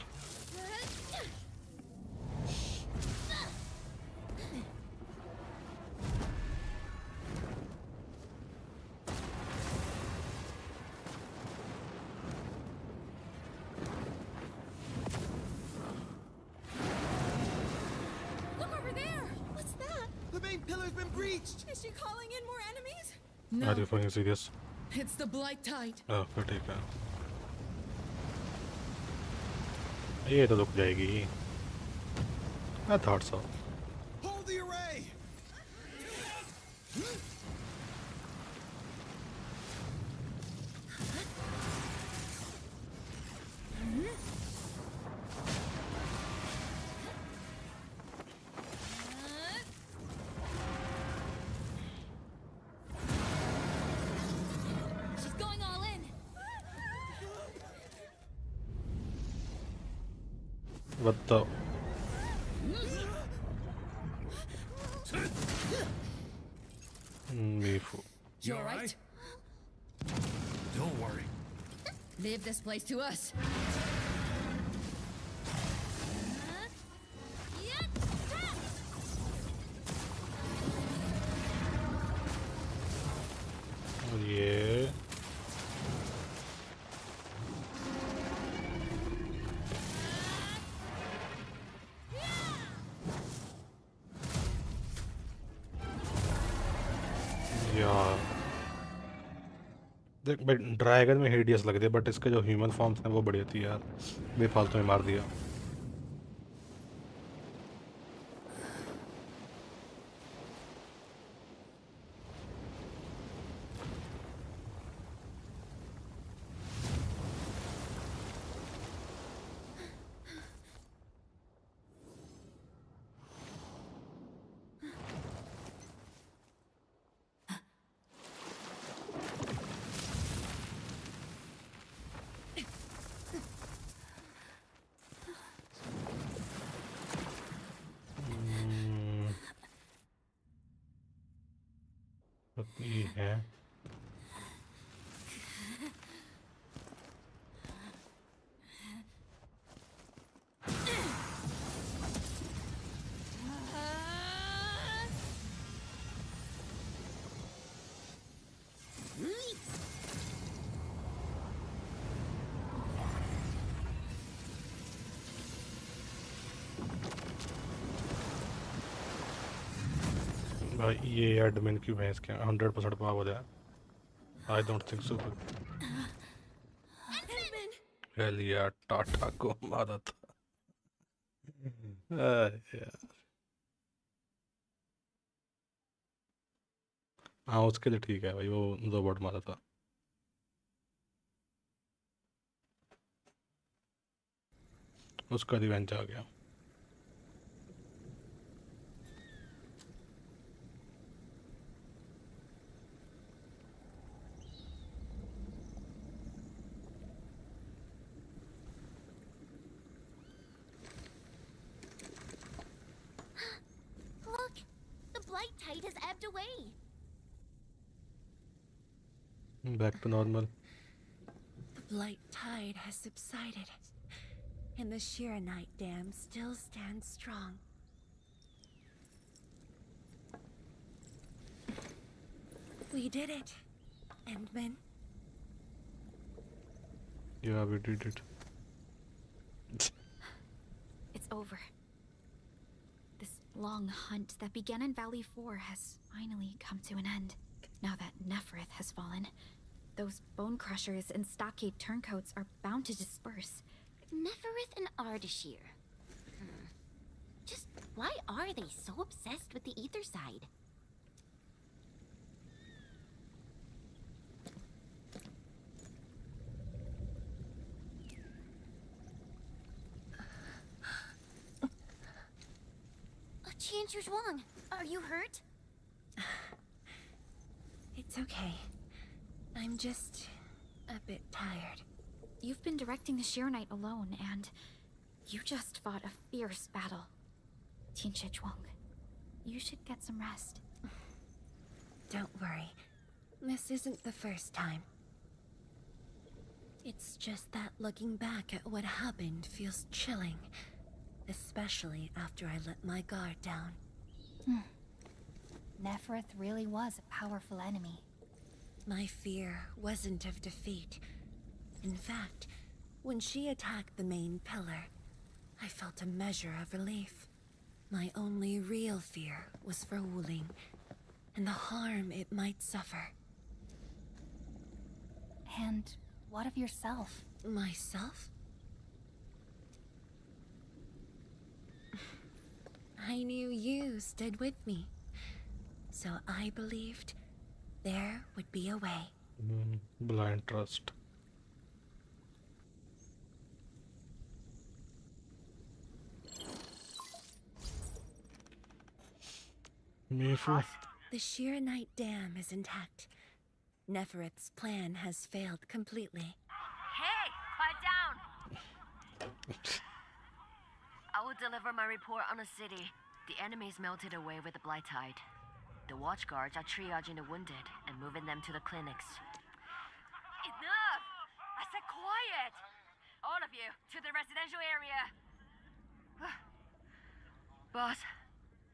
I: Look over there!
C: What's that?
H: The main pillar's been breached.
I: Is she calling in more enemies?
B: are you fucking serious
L: It's the blight tide.
B: फिर ठीक है ये तो रुक जाएगी I thought so
H: Hold the array.
C: She's going all in.
B: what the Mifu
L: You alright?
J: Don't worry.
L: Leave this place to us.
B: ये यार देख भाई ड्रैगन में हिडियस लग रही है बट इसके जो ह्यूमन फॉर्म्स हैं वो बढ़िया थी यार बेफालतू में मार दिया ये है भाई ये एडमिन की भैंस के 100% पावर है I don't think so. Hell yeah, Tata को मारा था। यार। हाँ उसके लिए ठीक है भाई, वो रोबोट मारा था। उसका रिवेंज आ गया।
M: Look! The blight tide has ebbed away.
B: Back to normal.
G: The blight tide has subsided, and the Shiranite Dam still stands strong. We did it, Endman.
B: Yeah, we did it.
D: It's over. This long hunt that began in Valley 4 has finally come to an end. Now that Neferith has fallen, those bone crushers and stockade turncoats are bound to disperse.
M: Neferith and Ardashir. Just why are they so obsessed with the ether side? Chancellor Zhuang, are you hurt?
G: It's okay. I'm just a bit tired.
D: You've been directing the Shiranite alone, and you just fought a fierce battle. Tianxia Zhuang, you should get some rest.
G: Don't worry. This isn't the first time. It's just that looking back at what happened feels chilling. Especially after I let my guard down.
D: Neferith really was a powerful enemy.
G: My fear wasn't of defeat. In fact, when she attacked the main pillar, I felt a measure of relief. My only real fear was for Wuling, and the harm it might suffer.
D: And what of yourself?
G: Myself? I knew you stood with me, so I believed there would be a way.
B: Blind trust.
G: The Shiranite Dam is intact. Neferith's plan has failed completely.
F: Hey, quiet down! I will deliver my report on the city. The enemies melted away with the blight tide. The watchguards are triaging the wounded and moving them to the clinics. Enough! I said quiet! All of you, to the residential area! Boss,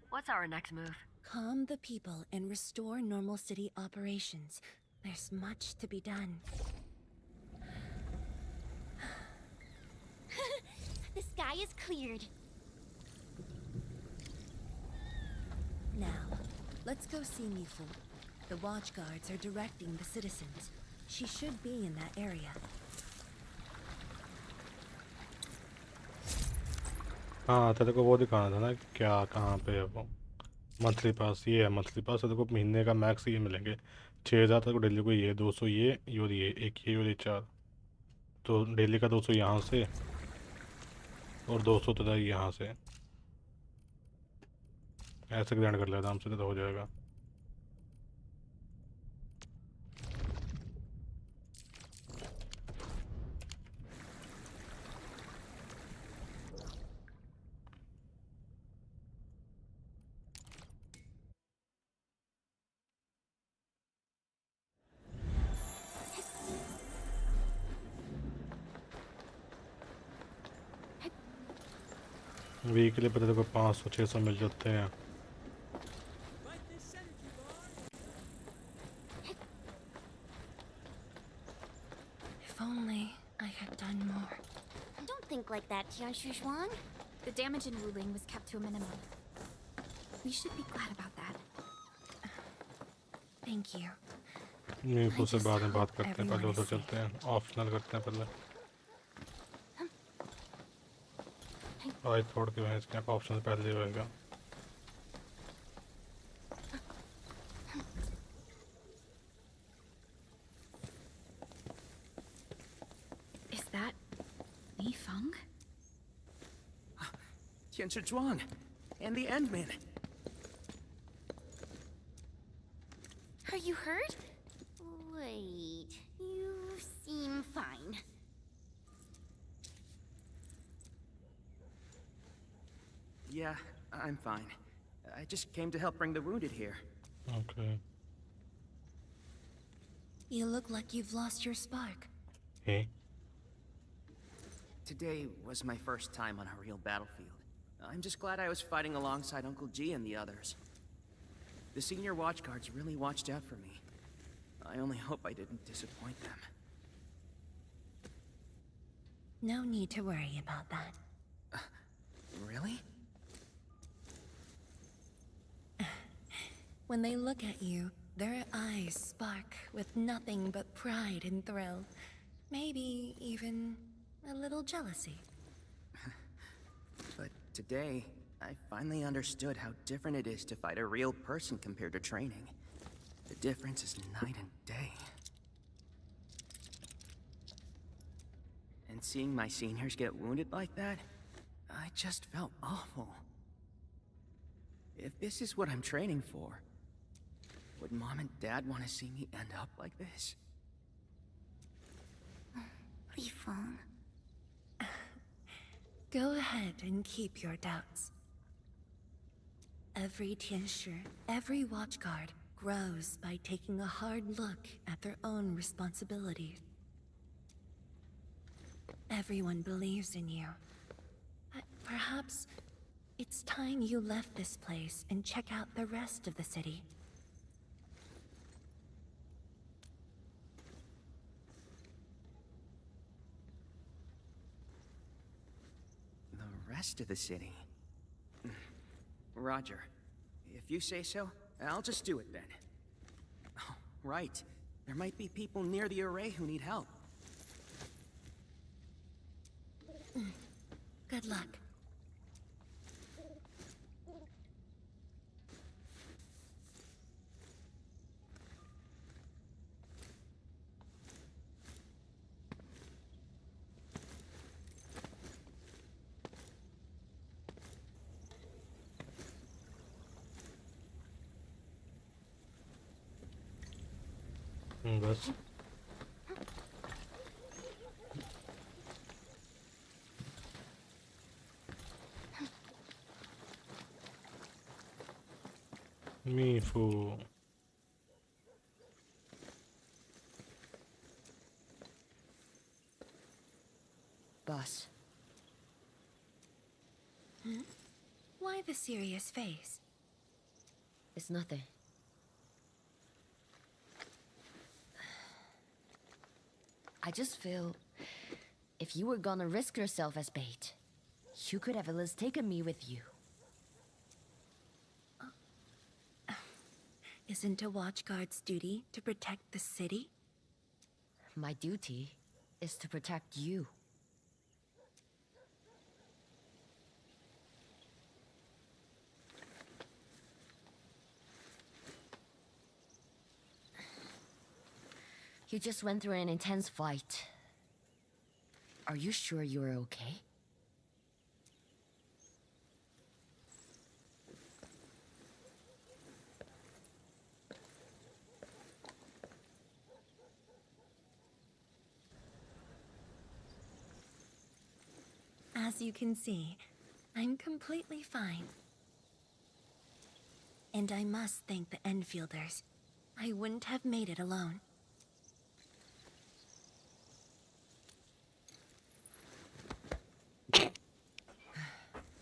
F: what's our next move?
G: Calm the people and restore normal city operations. There's much to be done.
M: The sky is cleared.
G: Now, let's go see Mifu. The watchguards are directing the citizens. She should be in that area.
B: हाँ तेरे को वो दिखाना था ना क्या कहाँ पे है वो मंथली पास। ये है मंथली पास, तेरे को महीने का मैक्स ये मिलेंगे 6000 तक डेली को। ये 200 ये और ये एक ये और ये 4, तो डेली का 200 यहाँ से और 200 तेरा यहाँ से। ऐसे ग्राइंड कर लेता हमसे तो हो जाएगा। वीकली पता तेरे को 500-600 मिल जाते हैं।
G: If only I had done more.
M: Don't think like that, Tianxia Zhuang.
D: The damage in Wuling was kept to a minimum. We should be glad about that.
G: Thank you.
B: मीफू से बाद में बात करते हैं, पहले उधर चलते हैं, ऑप्शनल करते हैं पहले। आई छोड़ के भैंस के ऑप्शन पहले होएगा।
D: Is that Li Feng?
E: Tianshi Zhuang and the Endman.
M: Are you hurt? Wait, you seem fine.
E: Yeah, I'm fine. I just came to help bring the wounded here.
B: Okay.
G: You look like you've lost your spark.
B: Hey.
E: Today was my first time on a real battlefield. I'm just glad I was fighting alongside Uncle G and the others. The senior watchguards really watched out for me. I only hope I didn't disappoint them.
G: No need to worry about that.
E: Really?
G: When they look at you, their eyes spark with nothing but pride and thrill. Maybe even a little jealousy.
E: But today, I finally understood how different it is to fight a real person compared to training. The difference is night and day. And seeing my seniors get wounded like that, I just felt awful. If this is what I'm training for, would Mom and Dad want to see me end up like this?
M: Li Feng.
G: Go ahead and keep your doubts. Every Tianshi, every watchguard grows by taking a hard look at their own responsibility. Everyone believes in you. But perhaps it's time you left this place and check out the rest of the city.
E: The rest of the city? Roger. If you say so, I'll just do it then. Oh, right. There might be people near the array who need help.
G: Good luck.
B: बस मीफू
F: Boss.
G: Why the serious face?
F: It's nothing. I just feel if you were gonna risk yourself as bait, you could have at least taken me with you.
G: Isn't a watchguard's duty to protect the city?
F: My duty is to protect you. You just went through an intense fight. Are you sure you're okay?
G: As you can see, I'm completely fine. And I must thank the Enfielders. I wouldn't have made it alone.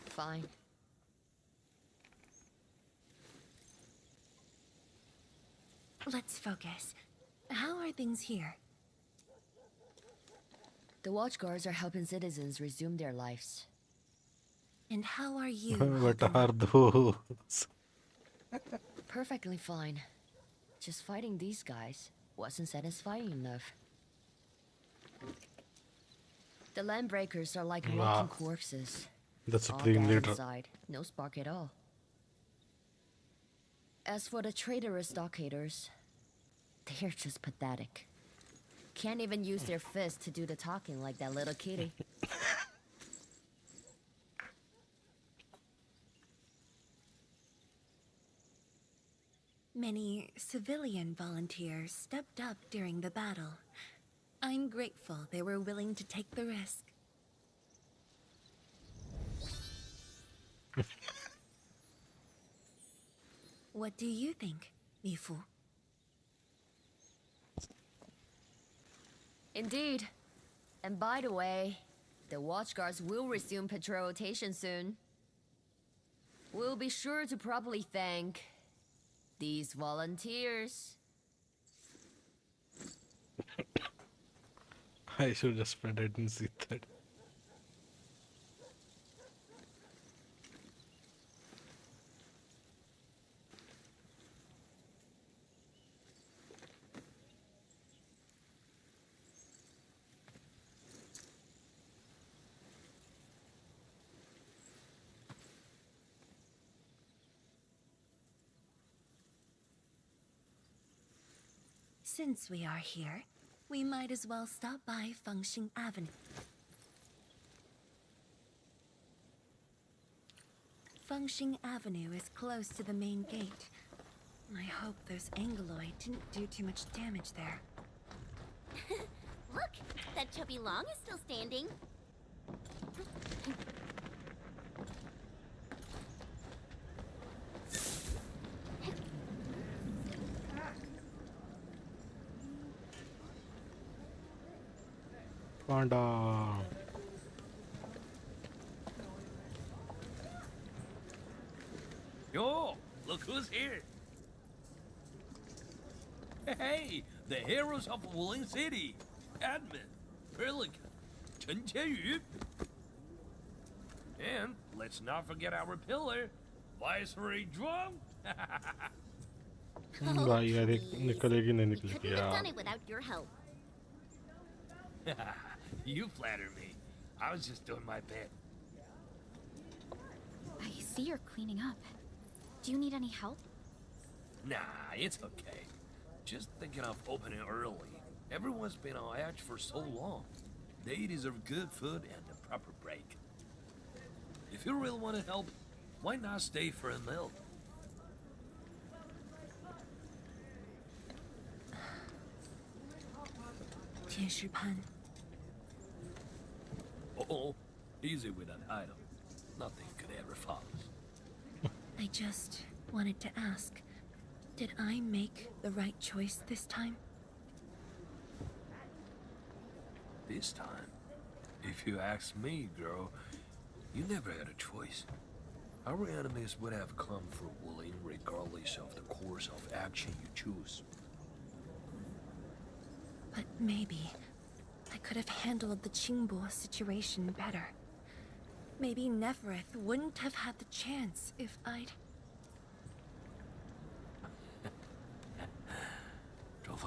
F: Fine.
G: Let's focus. How are things here?
F: The watchguards are helping citizens resume their lives.
G: And how are you?
B: what are those?
F: Perfectly fine. Just fighting these guys. wasn't satisfying enough. The landbreakers are like walking corpses.
B: That's a
F: All
B: clean
F: dead
B: later.
F: inside, no spark at all. As for the traitorous stockaders, they're just pathetic. Can't even use their fists to do the talking like that little kitty.
G: Many civilian volunteers stepped up during the battle. I'm grateful they were willing to take the risk. What do you think, Mifu?
F: Indeed. And by the way, the watchguards will resume patrol rotation soon. We'll be sure to properly thank these volunteers.
B: I should just spread. I didn't see that.
G: Since we are here, we might as well stop by Fengxing Avenue. Fengxing Avenue is close to the main gate. I hope those Angloid didn't do too much damage there.
M: Look, that chubby long is still standing.
B: Panda.
J: Yo, look who's here. Hey, the heroes of Wooling City. Admin, Evilgod, Chen Qianyu. And let's not forget our pillar, Viceroy Drum.
B: भाई यार एक निकलेगी नहीं
M: We
B: निकलेगी
M: couldn't have done
B: यार.
M: it without your help.
J: You flatter me. I was just doing my bit.
D: I see you're cleaning up. Do you need any help?
J: Nah, it's okay. Just thinking of opening early. Everyone's been on edge for so long. They deserve good food and a proper break. If you really want to help, why not stay for a meal?
G: Tianshi-pan,
J: Oh, easy with that item. Nothing could ever follow.
G: I just wanted to ask, did I make the right choice this time?
J: This time, if you ask me, girl, you never had a choice. Our enemies would have come for Wooling regardless of the course of action you choose.
G: But maybe I could have handled the Qingbo situation better. Maybe Nefereth wouldn't have had the chance if I'd...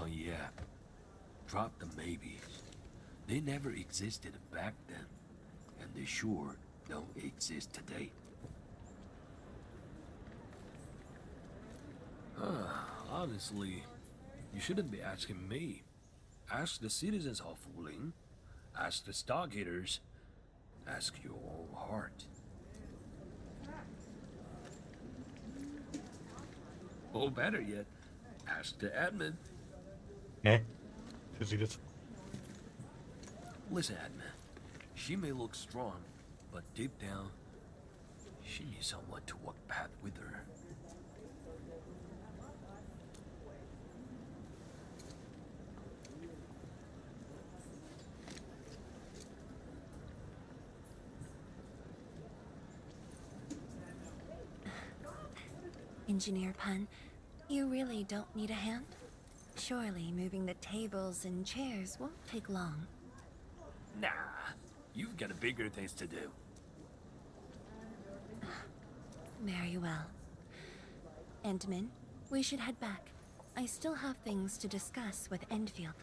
J: Yeah, drop the maybes. They never existed back then, and they sure don't exist today. Honestly, you shouldn't be asking me. Ask the citizens of Wooling, ask the Stargaters, ask your own heart. Or better yet, ask the admin.
B: Eh? Serious?
J: Listen, admin. She may look strong, but deep down, she needs someone to walk path with her.
G: Engineer Pan, you really don't need a hand? Surely moving the tables and chairs won't take long.
J: Nah, you've got bigger things to do.
G: Very well. Endman, we should head back. I still have things to discuss with Endfield.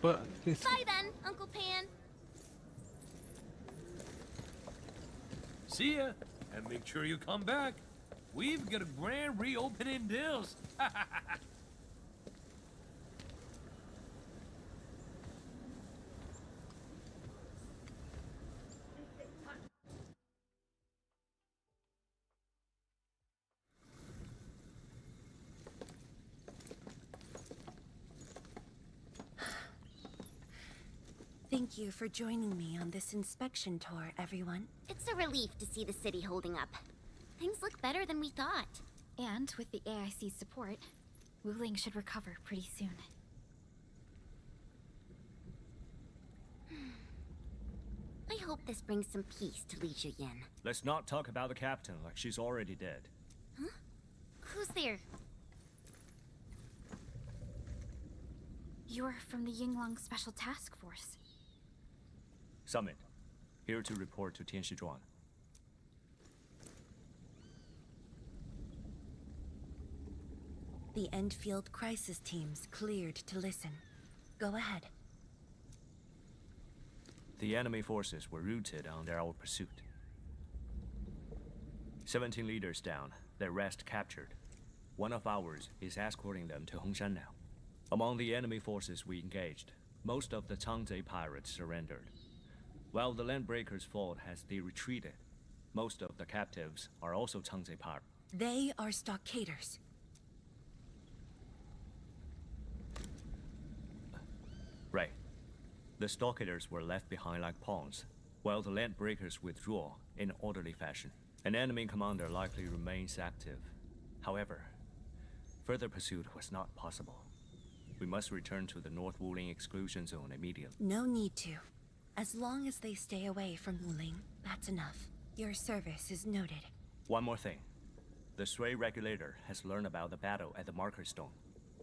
B: But
M: Bye then, Uncle Pan.
J: See ya, and make sure you come back. We've got a grand reopening deals.
G: Thank you for joining me on this inspection tour, everyone.
M: It's a relief to see the city holding up. Things look better than we thought.
D: And with the AIC's support, Wuling should recover pretty soon.
M: I hope this brings some peace to Li Yin.
O: Let's not talk about the captain like she's already dead.
M: Huh? Who's there?
D: You're from the Yinglong Special Task Force.
O: Summit. Here to report to Tianshizhuan.
G: The Endfield crisis team's cleared to listen. Go ahead.
O: The enemy forces were routed under our pursuit. 17 leaders down, the rest captured. One of ours is escorting them to Hongshan now. Among the enemy forces we engaged, most of the Changzhe pirates surrendered. While the Landbreakers' fort has retreated, most of the captives are also Changzhe pirates.
G: They are stockaders.
O: Right. The stockaders were left behind like pawns, while the Landbreakers withdraw in orderly fashion. An enemy commander likely remains active. However, further pursuit was not possible. We must return to the North Wuling exclusion zone immediately.
G: No need to. As long as they stay away from Wuling, that's enough. Your service is noted.
O: One more thing. The Shui regulator has learned about the battle at the Marker Stone.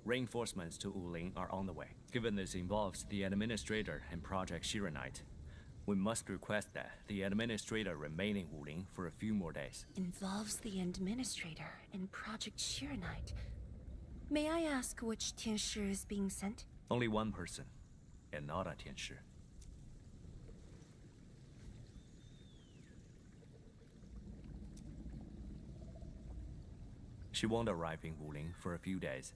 O: Reinforcements to Wuling are on the way. Given this involves the Administrator and Project Shiranite, we must request that the Administrator remain in Wuling for a few more days.
G: Involves the Administrator and Project Shiranite. May I ask which Tianshi is being sent?
O: Only one person, and not a Tianshi. She won't arrive in Wuling for a few days.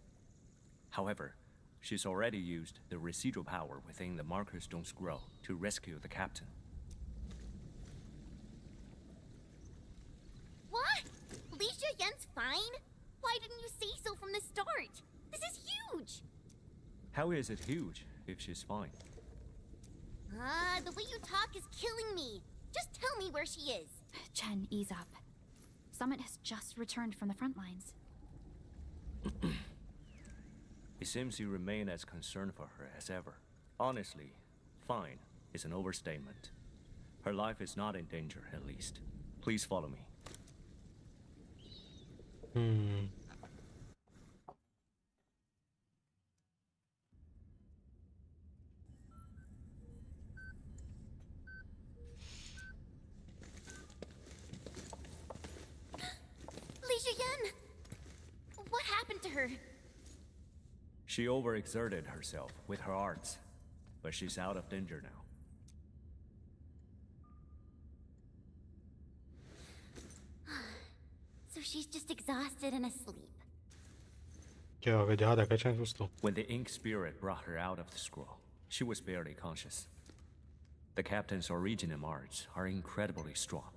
O: However, she's already used the residual power within the Marker Stone Scroll to rescue the captain.
M: What? Li Yin's fine? Why didn't you say so from the start? This is huge!
O: How is it huge if she's fine?
M: The way you talk is killing me. Just tell me where she is.
D: Chen, ease up. Summit has just returned from the front lines.
O: It seems you remain as concerned for her as ever. Honestly, fine is an overstatement. Her life is not in danger, at least. Please follow me.
M: Li Yin! What happened to her?
O: She overexerted herself with her arts, but she's out of danger now.
M: So she's just exhausted and asleep.
O: When the ink spirit brought her out of the scroll, she was barely conscious. The captain's origin and arts are incredibly strong,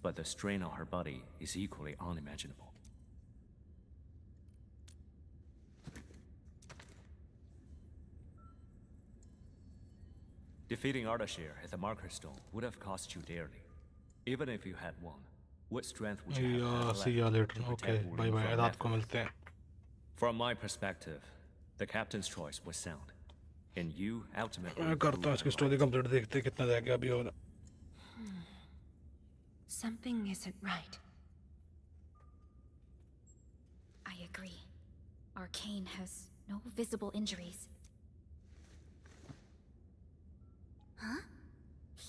O: but the strain on her body is equally unimaginable. Defeating Ardashir at the Marker Stone would have cost you dearly. Even if you had won, what strength would you have
B: see you later. Okay, bye bye. रात को मिलते हैं.
O: From my perspective, the captain's choice was sound, and you ultimately.
B: मैं करता हूँ इसकी story complete देखते हैं कितना रह गया अभी और.
G: Something isn't right.
D: I agree. Arcane has no visible injuries.
M: Huh?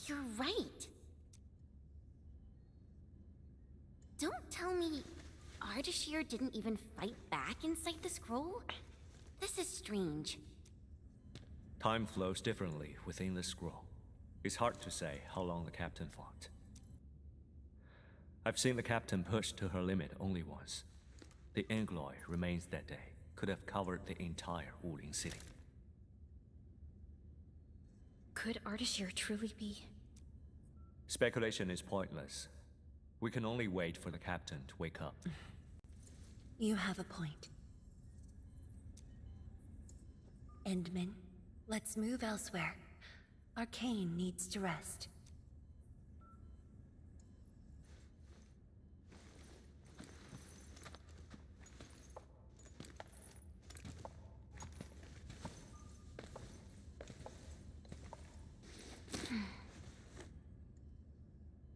M: You're right. Don't tell me Ardashir didn't even fight back inside the scroll? This is strange.
O: Time flows differently within the scroll. It's hard to say how long the captain fought. I've seen the captain push to her limit only once. The Engloy remains that day could have covered the entire Wuling city.
D: Could Ardashir truly be?
O: Speculation is pointless. We can only wait for the captain to wake up.
G: You have a point. Endman, let's move elsewhere. Arcane needs to rest.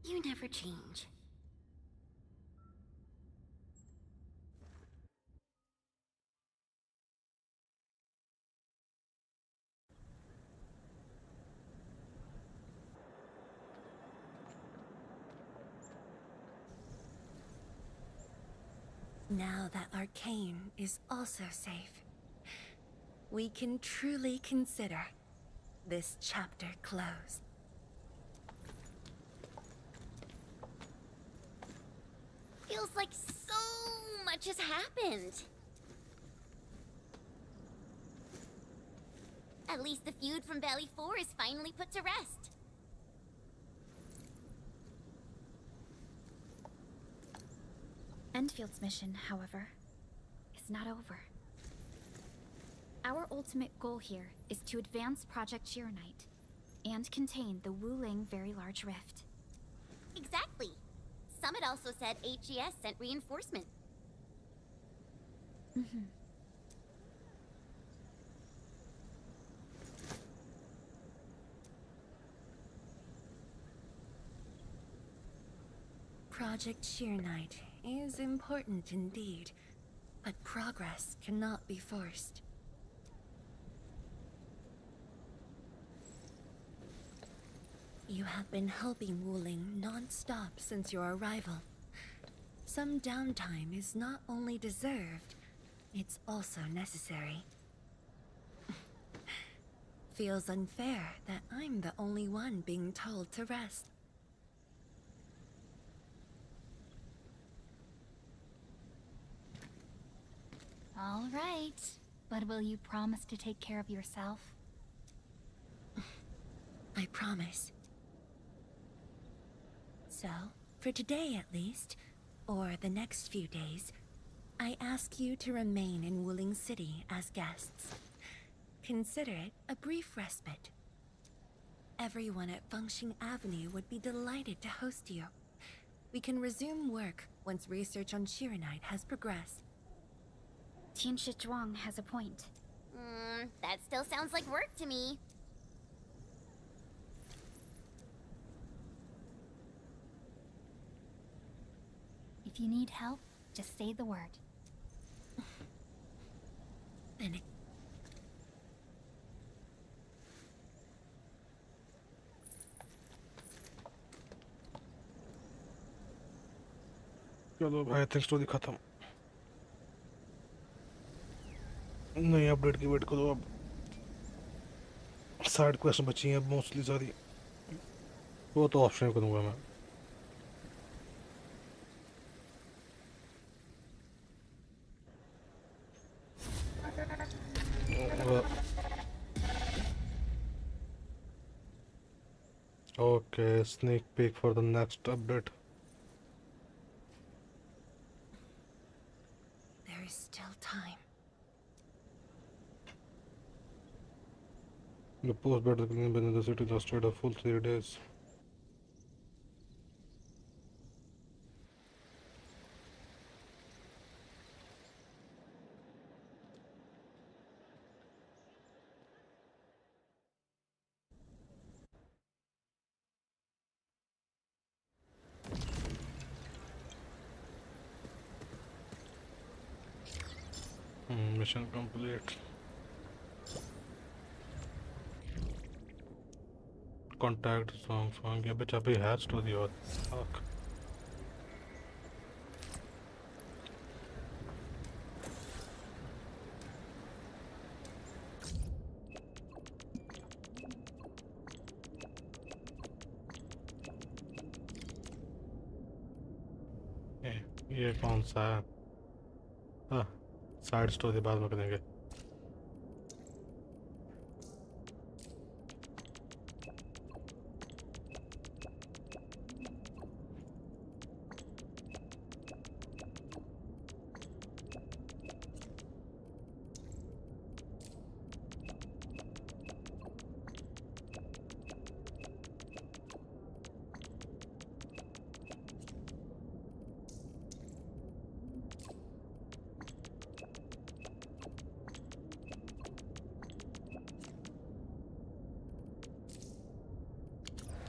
M: You never change.
G: Now that Arcane is also safe, we can truly consider this chapter closed.
M: Feels like so much has happened. At least the feud from Valley 4 is finally put to rest.
D: Endfield's mission, however, is not over. Our ultimate goal here is to advance Project Arknight and contain the Wuling Very Large Rift.
M: Exactly. Summit also said HES sent reinforcement.
G: Project Arknight is important indeed, but progress cannot be forced. You have been helping Wuling non-stop since your arrival. Some downtime is not only deserved, it's also necessary. Feels unfair that I'm the only one being told to rest.
D: All right, but will you promise to take care of yourself?
G: I promise. So, for today at least, or the next few days, I ask you to remain in Wuling City as guests. Consider it a brief respite. Everyone at Fengxing Avenue would be delighted to host you. We can resume work once research on Arknight has progressed.
D: Tianshi Zhuang has a point.
M: That still sounds like work to me.
D: If you need help, just say the word.
G: Then it...
B: चलो भाई thing story खत्म नहीं update की wait करो अब side question बची हैं mostly सारी वो तो ऑप्शन करूँगा मैं Okay, sneak peek for the next update.
G: There is still time.
B: The post-battle cleaning been in the city lasted a full 3 days. Mission complete. Contact song ये बच्चा भी has to the और fuck. ये कौन सा है? हाँ, साइड स्टोरी बाद में करेंगे.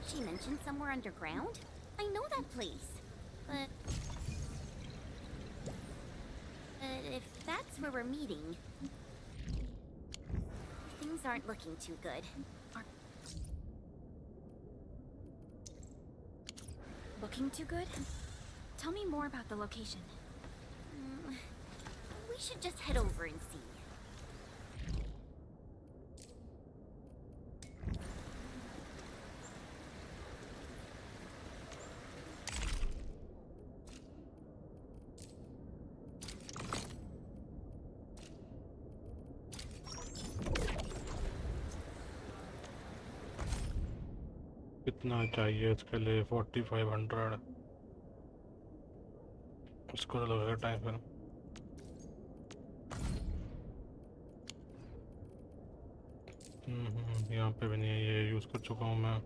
M: She mentioned somewhere underground? I know that place. But if that's where we're meeting, things aren't looking too good.
D: Looking too good? Tell me more about the location.
M: We should just head over and see.
B: कितना चाहिए इसके लिए? 4500. इसको तो लगेगा time फिर. यहाँ पे भी नहीं है, ये यूज़ कर चुका हूँ मैं.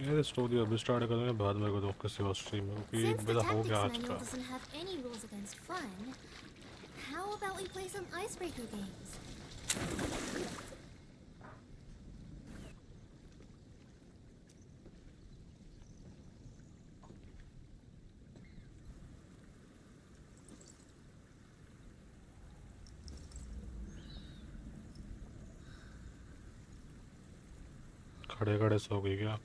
B: ये स्टोरी अभी स्टार्ट करेंगे, बाद में को किसी और स्ट्रीम में, क्योंकि
C: Since the
B: मेरा हो गया
C: tactics
B: आज
C: manual
B: का.
C: doesn't have any rules against fun, how about we play some icebreaker games?
B: खड़े खड़े सो गई क्या?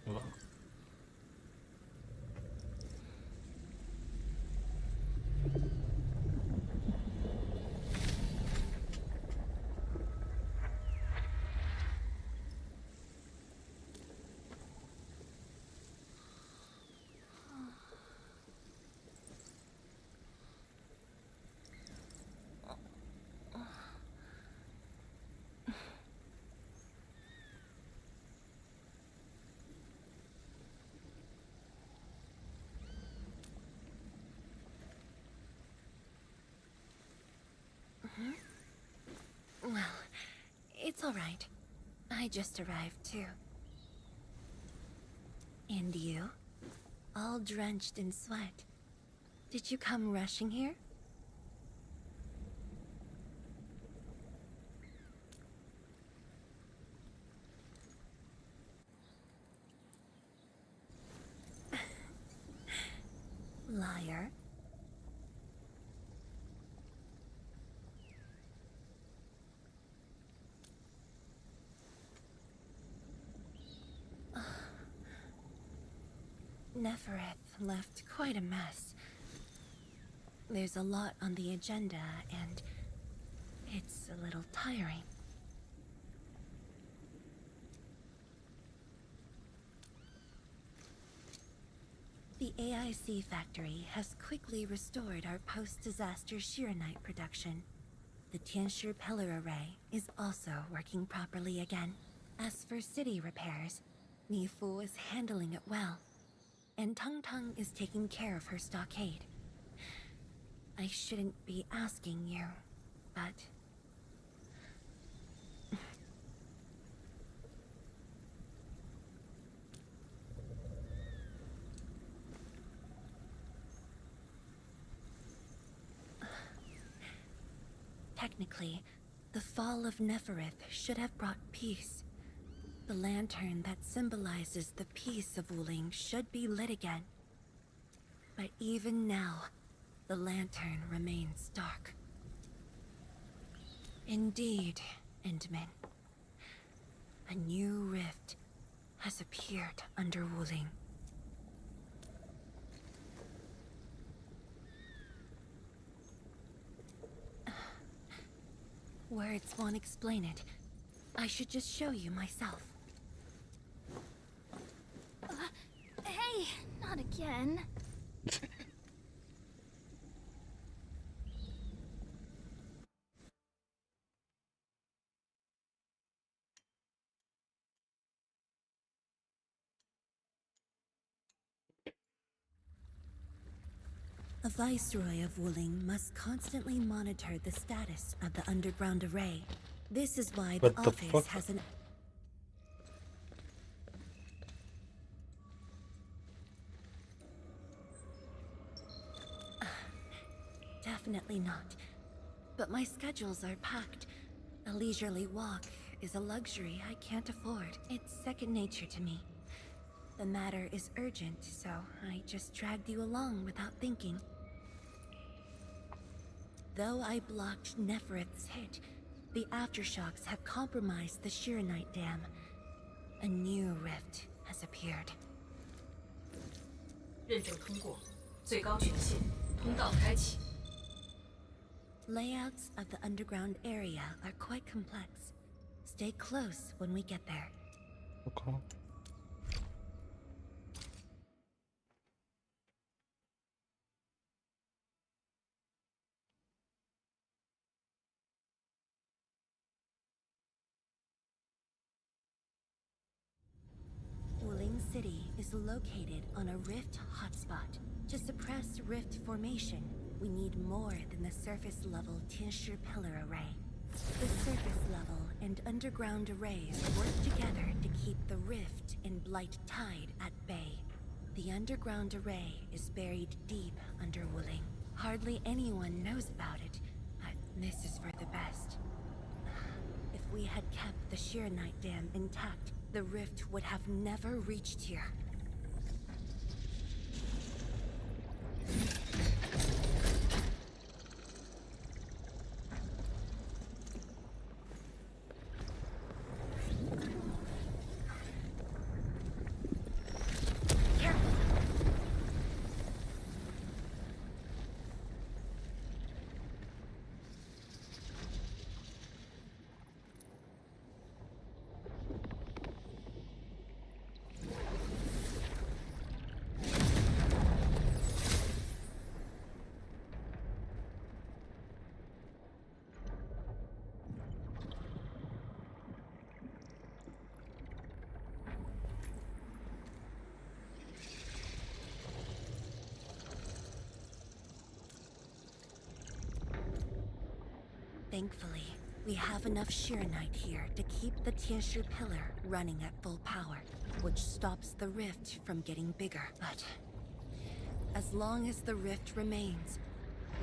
G: Well, it's all right. I just arrived too. And you? All drenched in sweat. Did you come rushing here? Liar. Nefereth left quite a mess. There's a lot on the agenda, and it's a little tiring. The AIC factory has quickly restored our post-disaster Shiranite production. The Tianshi pillar array is also working properly again. As for city repairs, Nifu is handling it well, and Tung Tung is taking care of her stockade. I shouldn't be asking you, but... Technically, the fall of Neferith should have brought peace. The lantern that symbolizes the peace of Wuling should be lit again. But even now, the lantern remains dark. Indeed, Endman. A new rift has appeared under Wuling. Words won't explain it. I should just show you myself.
D: Hey, not again.
G: A viceroy of Wuling must constantly monitor the status of the underground array. This is why the office has an... Definitely not. But my schedules are packed. A leisurely walk is a luxury I can't afford. It's second nature to me. The matter is urgent, so I just dragged you along without thinking. Though I blocked Neferith's hit, the aftershocks have compromised the Shirenite Dam. A new rift has appeared.
P: 认证通过，最高权限，通道开启。
G: Layouts of the underground area are quite complex. Stay close when we get there.
B: Okay.
G: Wuling City is located on a rift hotspot. To suppress rift formation, we need more than the surface-level Tianshi pillar array. The surface-level and underground arrays work together to keep the rift and blight tide at bay. The underground array is buried deep under Wuling. Hardly anyone knows about it, but this is for the best. If we had kept the Shirenite Dam intact, the rift would have never reached here. Thankfully, we have enough Shirenite here to keep the Tianshi pillar running at full power, which stops the rift from getting bigger. But as long as the rift remains,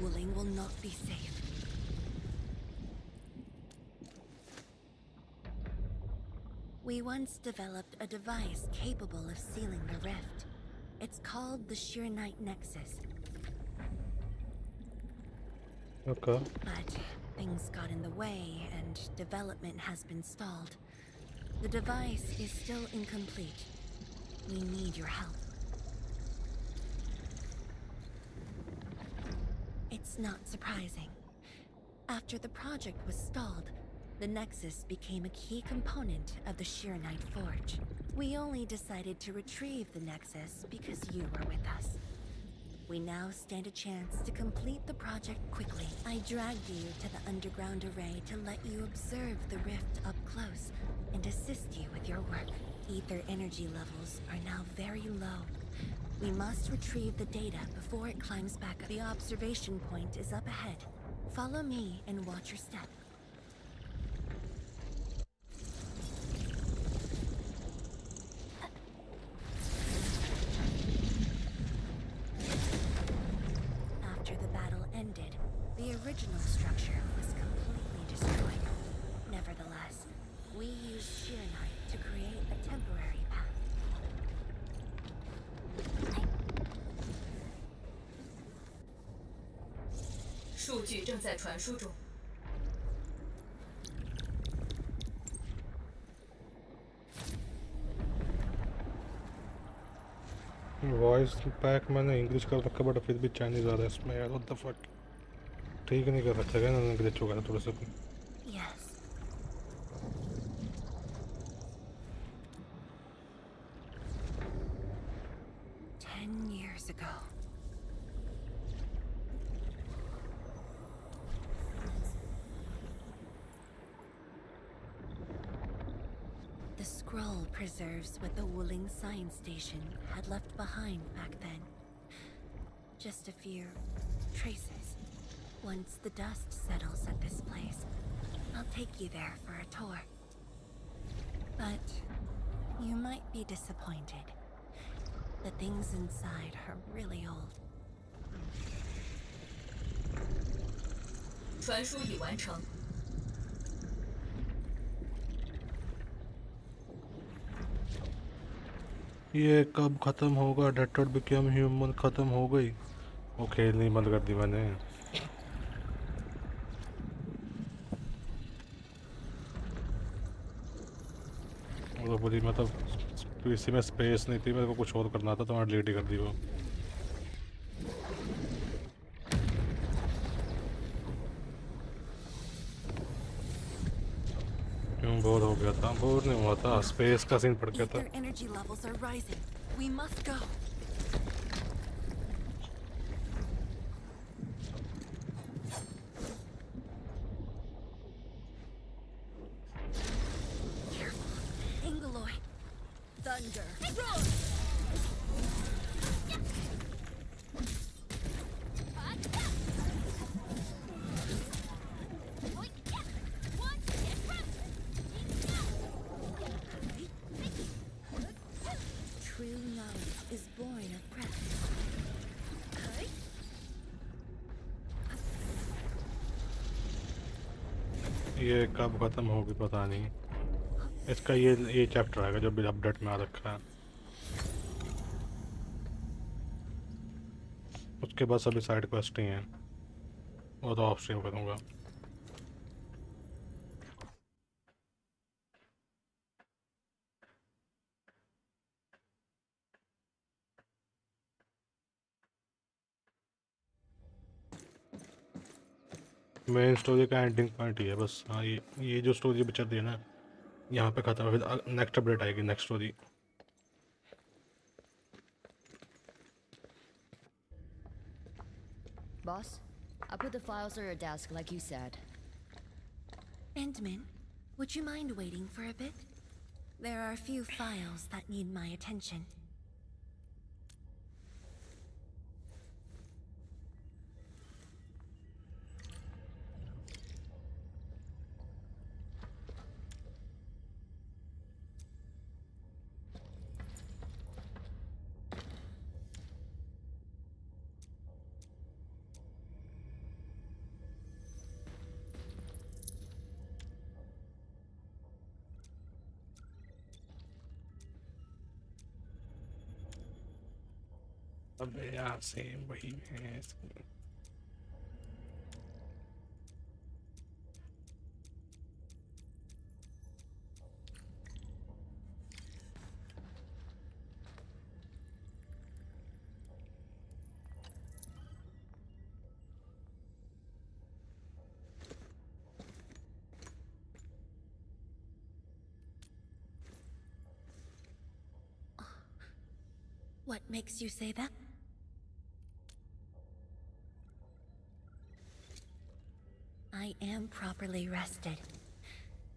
G: Wuling will not be safe. We once developed a device capable of sealing the rift. It's called the Shirenite Nexus.
B: Okay.
G: But things got in the way, and development has been stalled. The device is still incomplete. We need your help. It's not surprising. After the project was stalled, the Nexus became a key component of the Shirenite Forge. We only decided to retrieve the Nexus because you were with us. We now stand a chance to complete the project quickly. I dragged you to the underground array to let you observe the rift up close and assist you with your work. Ether energy levels are now very low. We must retrieve the data before it climbs back up. The observation point is up ahead. Follow me and watch your step. After the battle ended, the original structure was complete. sheer knight to create a temporary path.
P: 数据正在传输中。
B: voice pack मैंने English कर रखा but फिर भी Chinese आ रहा है इसमें यार what the fuck ठीक नहीं कर रखा है ना ग्लिच हो गया थोड़ा सा
G: Yes. Years ago. The scroll preserves what the Wuling science station had left behind back then. Just a few traces. Once the dust settles at this place, I'll take you there for a tour. But you might be disappointed. The things inside are really old.
P: 传输已完成。
B: ये कब खत्म होगा Detroit become human खत्म हो गई वो खेलनी बंद कर दी मैंने वो पूरी मतलब पीसी में स्पेस नहीं थी मेरे को कुछ और करना था तो मैं डिलीट ही कर दी वो क्यों बोर हो गया था बोर नहीं हुआ था स्पेस का सीन पड़ गया था
G: Energy levels are rising. We must go. Careful, Ingaloy. Thunder. Roar. True knowledge is born of practice.
B: ये कब खत्म होगी पता नहीं इसका ये चैप्टर आएगा जो भी अपडेट में आ रखा है उसके बाद सभी साइड क्वेस्ट ही हैं वो तो ऑफ स्ट्रीम करूँगा मेन स्टोरी का एंडिंग पॉइंट ही है बस हाँ ये जो स्टोरी बचा दी है ना यहाँ पे खत्म फिर नेक्स्ट अपडेट आएगी next story
F: Boss, I put the files on your desk like you said.
G: Endman, would you mind waiting for a bit? There are a few files that need my attention.
B: अबे यार same वही है
G: What makes you say that? I am properly rested.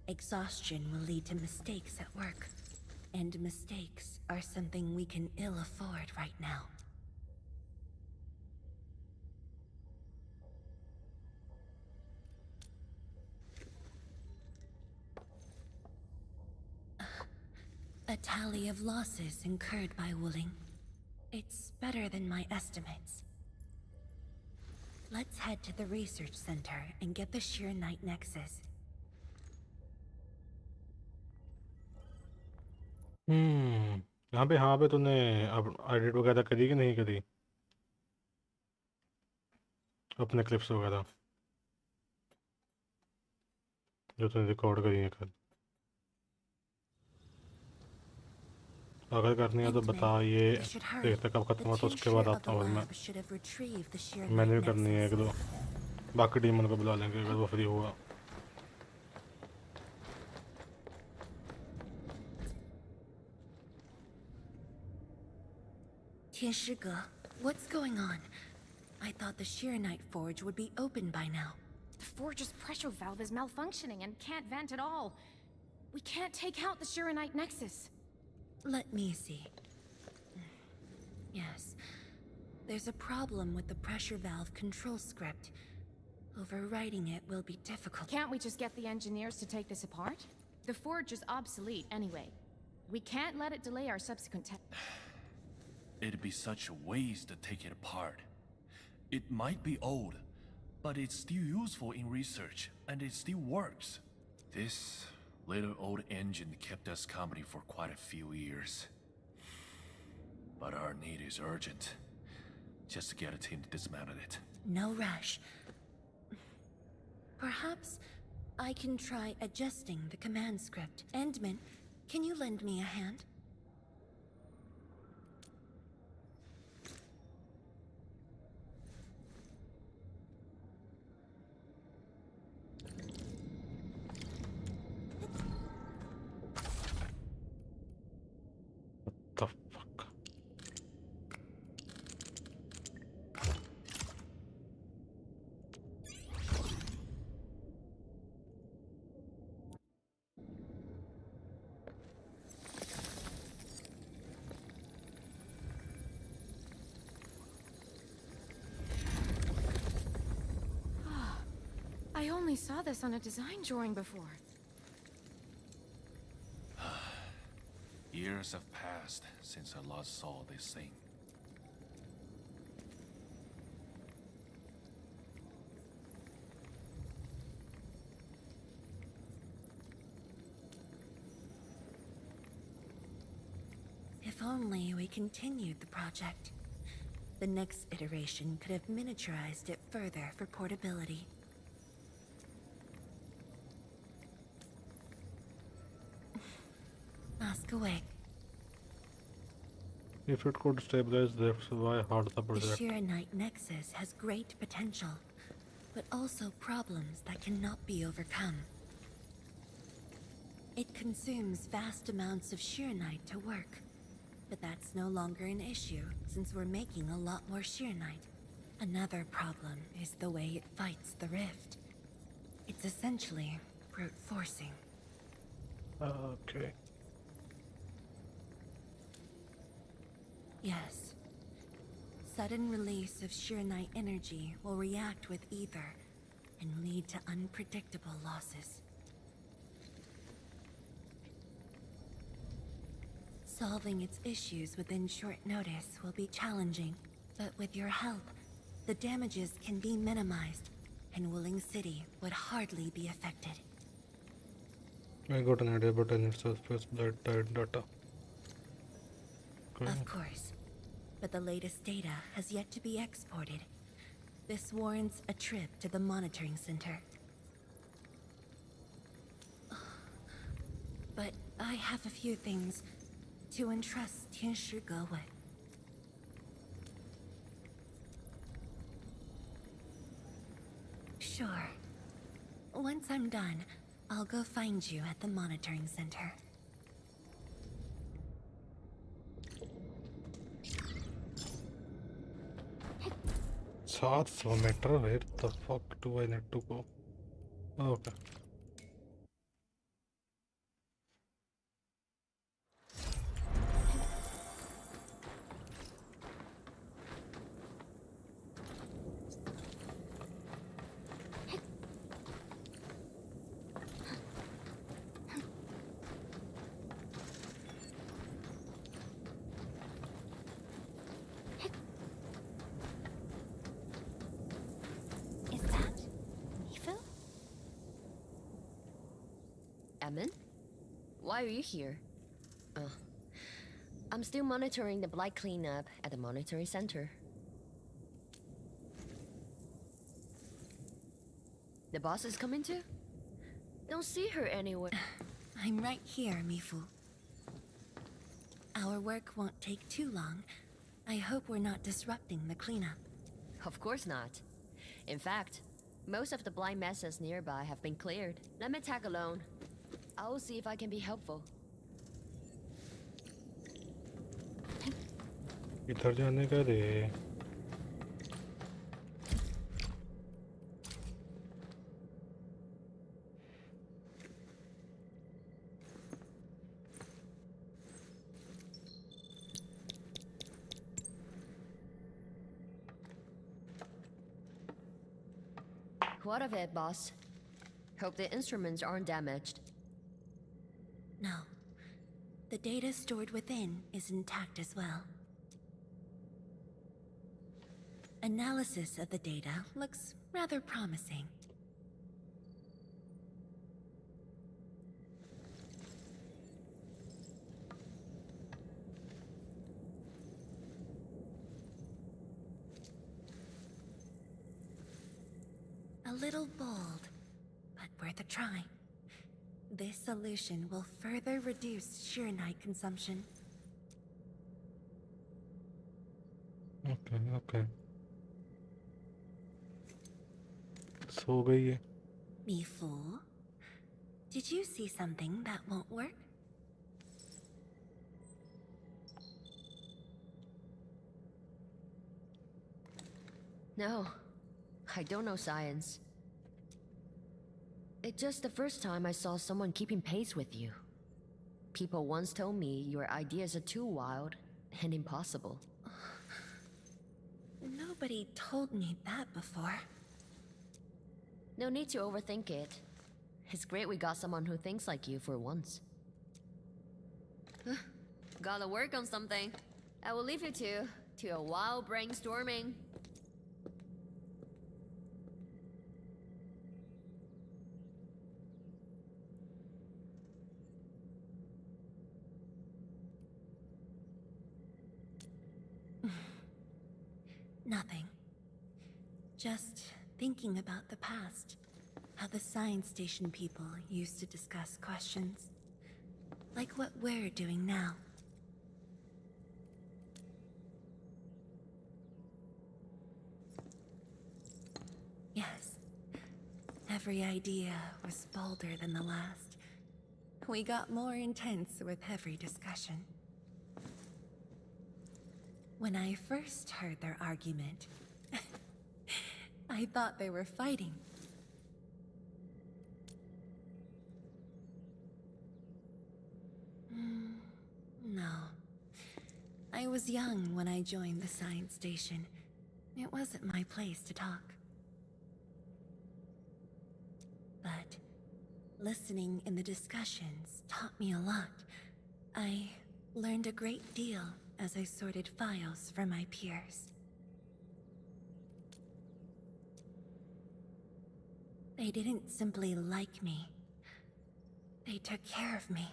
G: Exhaustion will lead to mistakes at work. And mistakes are something we can ill afford right now. A tally of losses incurred by Wuling. It's better than my estimates. Let's head to the research center and get the Sheer Knight Nexus.
B: यहाँ पे तूने अब edit वगैरह करी कि नहीं करी अपने क्लिप्स वगैरह जो तूने रिकॉर्ड करी है कल? अगर करनी है तो बता, ये देखते कब खत्म हो तो उसके बाद आता हूँ मैं। मैंने भी करनी है एक दो, बाकी डीमन को बुला लेंगे अगर वो फ्री हुआ।
G: Tianshige, what's going on? I thought the Sheeranite forge would be open by now.
I: The forge's pressure valve is malfunctioning and can't vent at all. We can't take out the Sheeranite nexus.
G: Let me see. Yes. There's a problem with the pressure valve control script. Overwriting it will be difficult.
I: Can't we just get the engineers to take this apart? The forge is obsolete anyway. We can't let it delay our subsequent
Q: It'd be such a waste to take it apart. It might be old, but it's still useful in research, and it still works. This little old engine kept us company for quite a few years. But our need is urgent. Just to get a team to dismantle it.
G: No rush. Perhaps I can try adjusting the command script. Endman, can you lend me a hand?
B: The fuck?
I: I only saw this on a design drawing before.
Q: Years have passed since I last saw this thing.
G: If only we continued the project. The next iteration could have miniaturized it further for portability. Ask away.
B: If it could stabilize the rifts, why hard the
G: The
B: project?
G: Sheeranite Nexus has great potential, but also problems that cannot be overcome. It consumes vast amounts of Sheeranite to work, but that's no longer an issue since we're making a lot more Sheeranite. Another problem is the way it fights the rift. It's essentially brute forcing.
B: Okay.
G: Yes. Sudden release of Sheeranite energy will react with ether and lead to unpredictable losses. Solving its issues within short notice will be challenging, but with your help, the damages can be minimized, and Willing City would hardly be affected.
B: I got an idea, but I need surface blood type data.
G: Of course, but the latest data has yet to be exported. This warrants a trip to the monitoring center. But I have a few things to entrust Tianshige with. Sure. Once I'm done, I'll go find you at the monitoring center.
B: So meter, where the fuck do I need to go? Okay.
F: Why are you here? I'm still monitoring the blight cleanup at the monitoring center. The boss is coming too? Don't see her anywhere.
G: I'm right here, Mifu. Our work won't take too long. I hope we're not disrupting the cleanup.
F: Of course not. In fact, most of the blight messes nearby have been cleared. Let me tag along. I will see if I can be helpful.
B: इधर जाने का रे.
F: What of it, boss? Hope the instruments aren't damaged.
G: No. The data stored within is intact as well. Analysis of the data looks rather promising. A little bold, but worth a try. This solution will further reduce sheer night consumption.
B: Okay. सो गई है.
G: Mifu, did you see something that won't work?
F: No, I don't know science. It's just the first time I saw someone keeping pace with you. People once told me your ideas are too wild and impossible.
G: Nobody told me that before.
F: No need to overthink it. It's great we got someone who thinks like you for once. Gotta work on something. I will leave you to a wild brainstorming.
G: Nothing. Just thinking about the past. How the science station people used to discuss questions. Like what we're doing now. Yes. Every idea was bolder than the last. We got more intense with every discussion. When I first heard their argument, I thought they were fighting. No. I was young when I joined the science station. It wasn't my place to talk. But listening in the discussions taught me a lot. I learned a great deal as I sorted files for my peers. They didn't simply like me. They took care of me.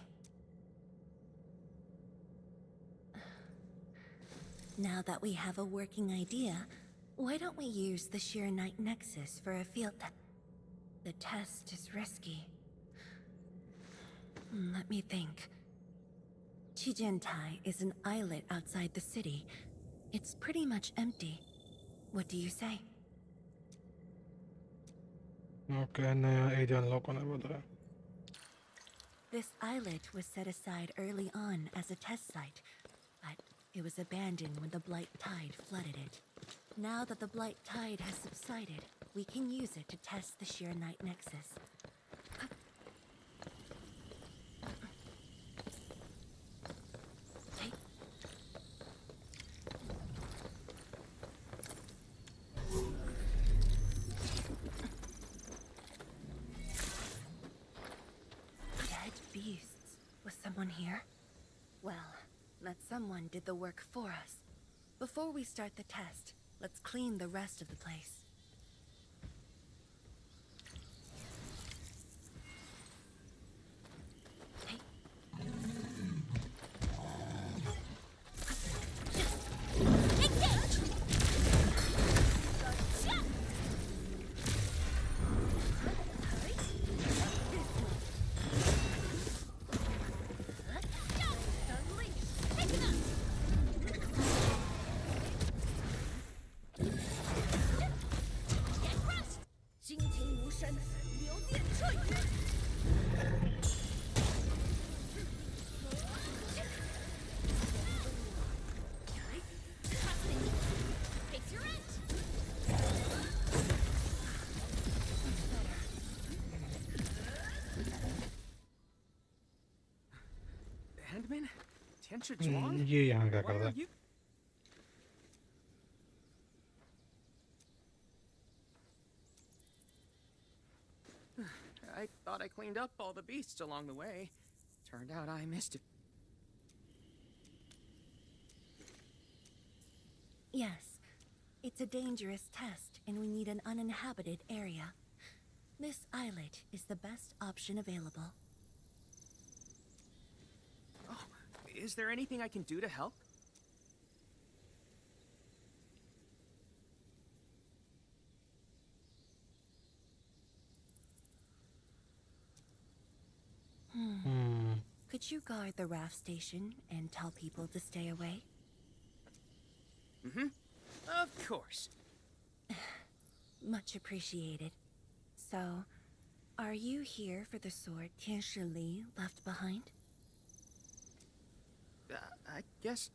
G: Now that we have a working idea, why don't we use the Sheer Night Nexus for a field test? The test is risky. Let me think. Chijentai is an islet outside the city. It's pretty much empty. What do you say?
B: Okay, नया area unlock होने वाला है.
G: This islet was set aside early on as a test site, but it was abandoned when the Blight Tide flooded it. Now that the Blight Tide has subsided, we can use it to test the Sheer Night Nexus. Dead beasts. Was someone here? Well, that someone did the work for us. Before we start the test, let's clean the rest of the place.
B: ये यहाँ क्या कर रहा है?
E: I thought I cleaned up all the beasts along the way. Turned out I missed it.
G: Yes, it's a dangerous test, and we need an uninhabited area. This islet is the best option available.
E: Oh, is there anything I can do to help?
G: Could you guard the raft station and tell people to stay away?
E: Mm-hmm. Of course.
G: Much appreciated. So, are you here for the sword Tianshi Li left behind?
E: I guess...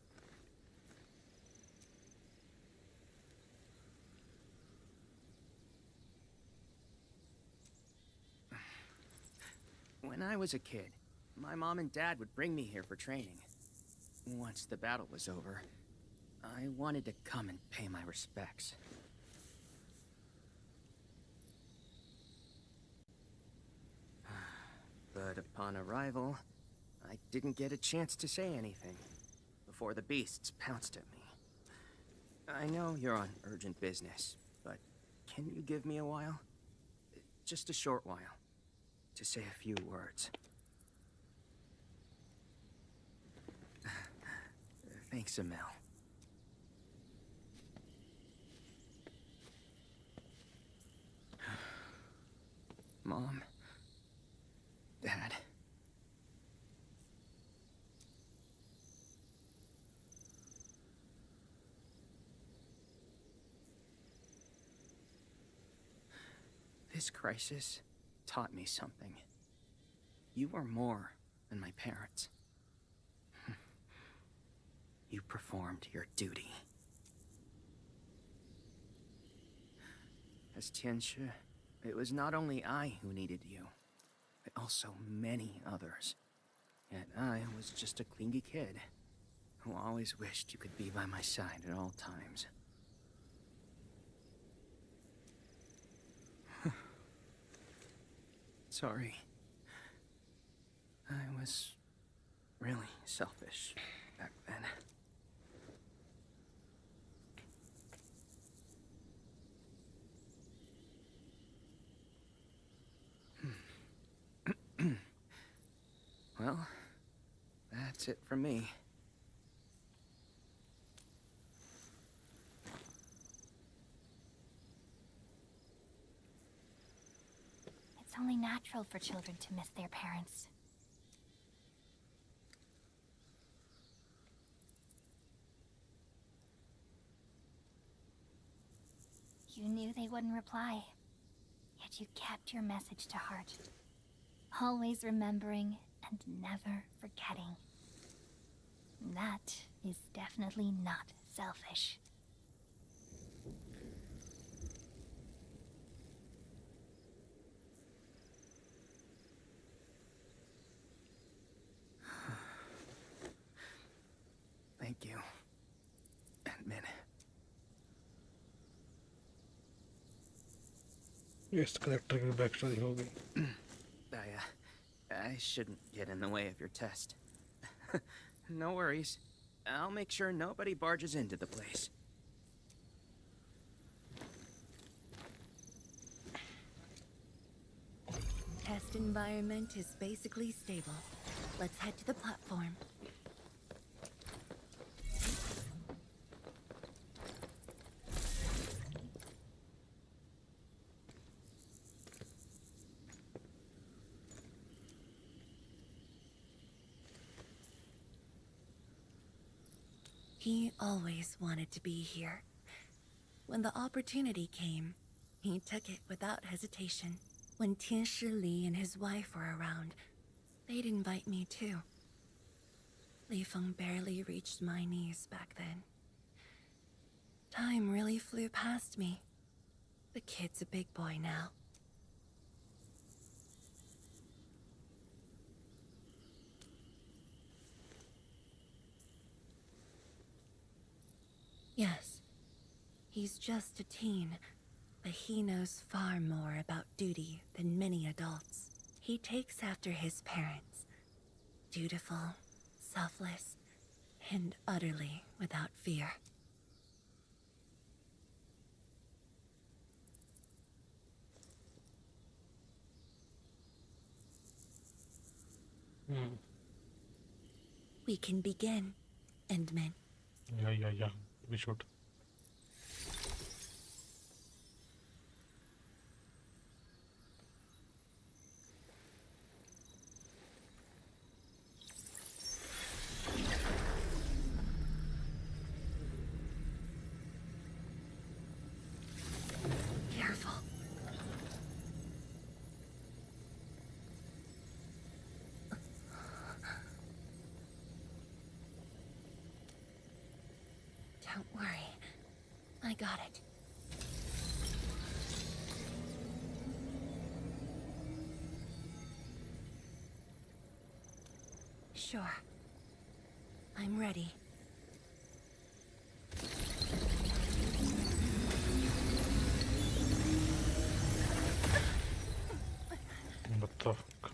E: When I was a kid, my mom and dad would bring me here for training. Once the battle was over, I wanted to come and pay my respects. But upon arrival, I didn't get a chance to say anything before the beasts pounced at me. I know you're on urgent business, but can you give me a while? Just a short while, to say a few words. Thanks, Emil. Mom, Dad. This crisis taught me something. You are more than my parents. You performed your duty. As Tianshi, it was not only I who needed you, but also many others. Yet I was just a clingy kid who always wished you could be by my side at all times. Sorry. I was really selfish back then. Well, that's it from me.
D: It's only natural for children to miss their parents. You knew they wouldn't reply, yet you kept your message to heart. Always remembering and never forgetting. That is definitely not selfish.
E: Thank you, Admin.
B: इस collector की back story हो गई.
E: I shouldn't get in the way of your test. No worries. I'll make sure nobody barges into the place.
G: Test environment is basically stable. Let's head to the platform. He always wanted to be here. When the opportunity came, he took it without hesitation. When Tianshi Li and his wife were around, they'd invite me too. Li Feng barely reached my knees back then. Time really flew past me. The kid's a big boy now. Yes. He's just a teen, but he knows far more about duty than many adults. He takes after his parents. Dutiful, selfless, and utterly without fear. We can begin, Endman.
B: Yeah. We should.
G: Careful. Don't worry. I got it. Sure. I'm ready.
B: What the fuck?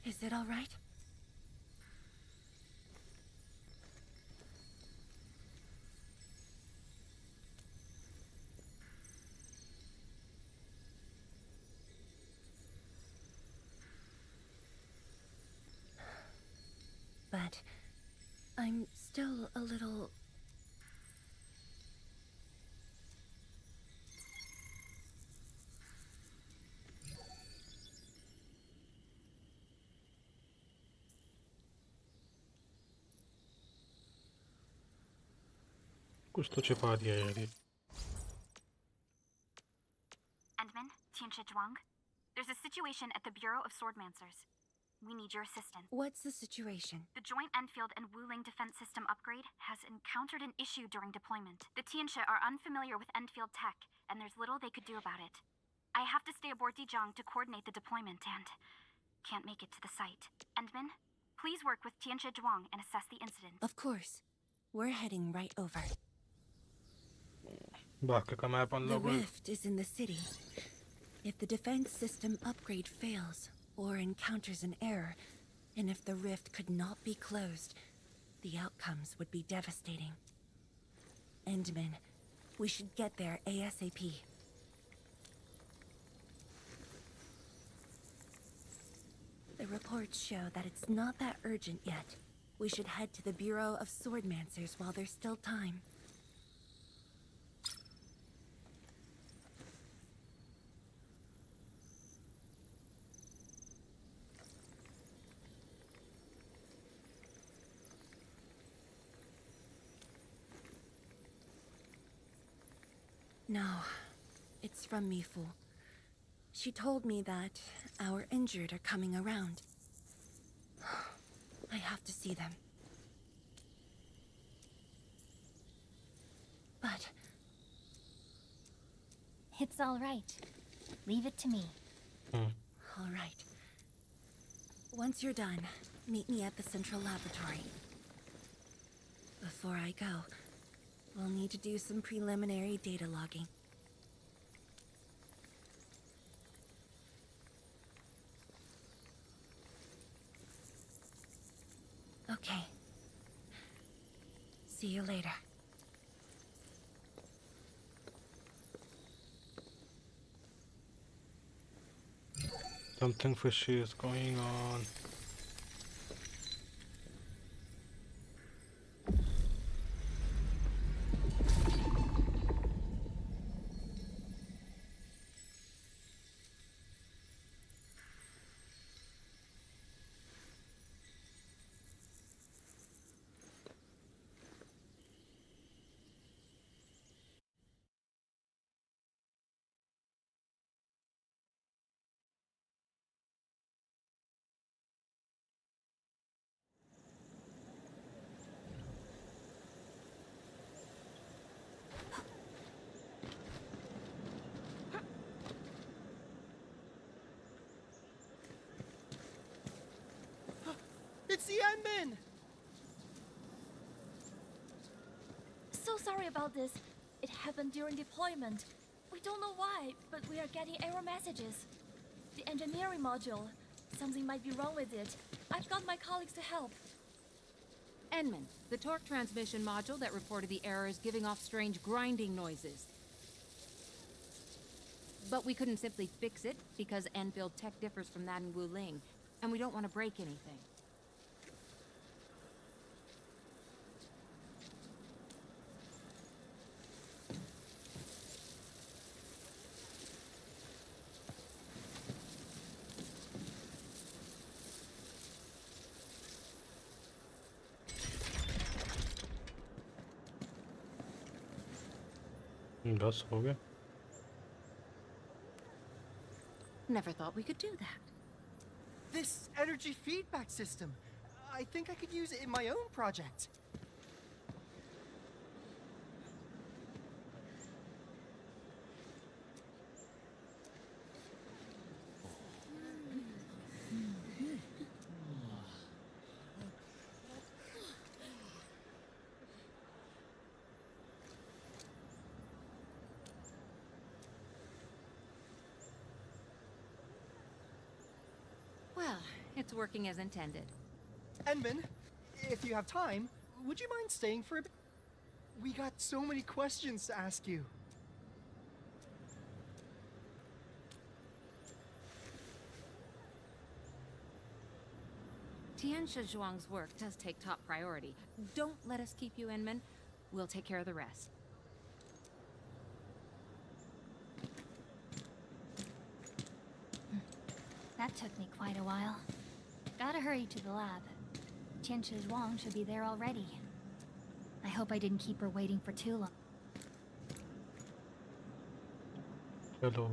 G: Is it all right? But I'm still a little...
B: कुछ तो छिपा दिया यार ये.
D: Endman, Tianshi Zhuang. There's a situation at the Bureau of Swordmancers. We need your assistance.
G: What's the situation?
D: The joint Endfield and Wuling defense system upgrade has encountered an issue during deployment. The Tianshi are unfamiliar with Endfield tech, and there's little they could do about it. I have to stay aboard Djang to coordinate the deployment and can't make it to the site. Endman, please work with Tianshi Zhuang and assess the incident.
G: Of course. We're heading right over.
B: The
G: rift is in the city. If the defense system upgrade fails, or encounters an error, and if the rift could not be closed, the outcomes would be devastating. Endman, we should get there ASAP. The reports show that it's not that urgent yet. We should head to the Bureau of Swordmancers while there's still time. No, it's from Mifu. She told me that our injured are coming around. I have to see them. But...
R: It's all right. Leave it to me.
G: All right. Once you're done, meet me at the central laboratory. Before I go, we'll need to do some preliminary data logging. Okay. See you later.
B: Something fishy is going on.
H: see Enman!
S: So sorry about this. It happened during deployment. We don't know why, but we are getting error messages. The engineering module. Something might be wrong with it. I've got my colleagues to help.
T: Enman, the torque transmission module that reported the error is giving off strange grinding noises. But we couldn't simply fix it because Endfield tech differs from that in Wuling, and we don't want to break anything.
B: बस हो गया.
T: Never thought we could do that.
H: This energy feedback system. I think I could use it in my own project.
T: Well, it's working as intended.
H: Enman, if you have time, would you mind staying for a bit? We got so many questions to ask you.
T: Tianxia Zhuang's work does take top priority. Don't let us keep you, Enman. We'll take care of the rest.
R: That took me quite a while. Gotta hurry to the lab. Tianxia Zhuang should be there already. I hope I didn't keep her waiting for too long.
B: Hello.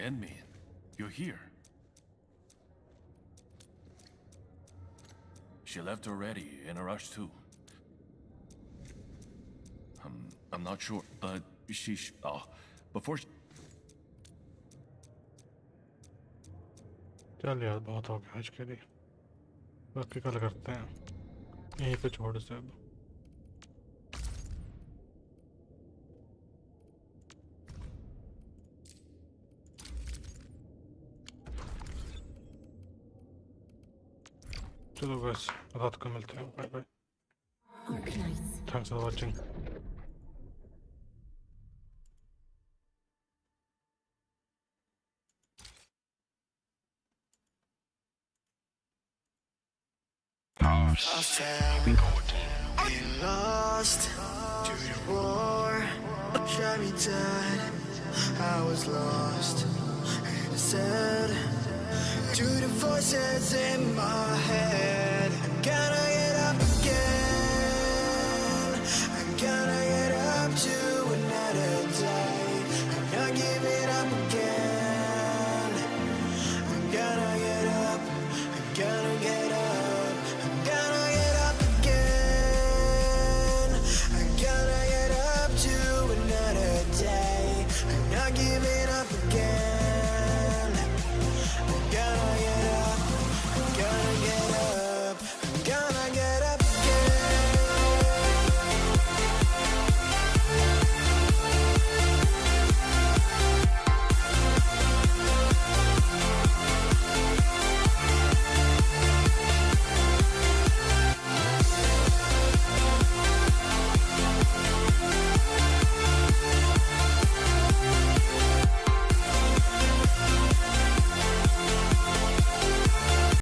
Q: Enman, you're here. She left already, in a rush too. I'm not sure, but before she...
B: चल यार बहुत हो गया आज के लिए. बाकी कल करते हैं. यहीं पे छोड़ से अब. चलो guys, रात को मिलते हैं. Bye bye.
G: ARKNIGHTS.
B: Thanks for watching.
A: I felt being lost to the war. Shot me dead. I was lost and sad to the voices in my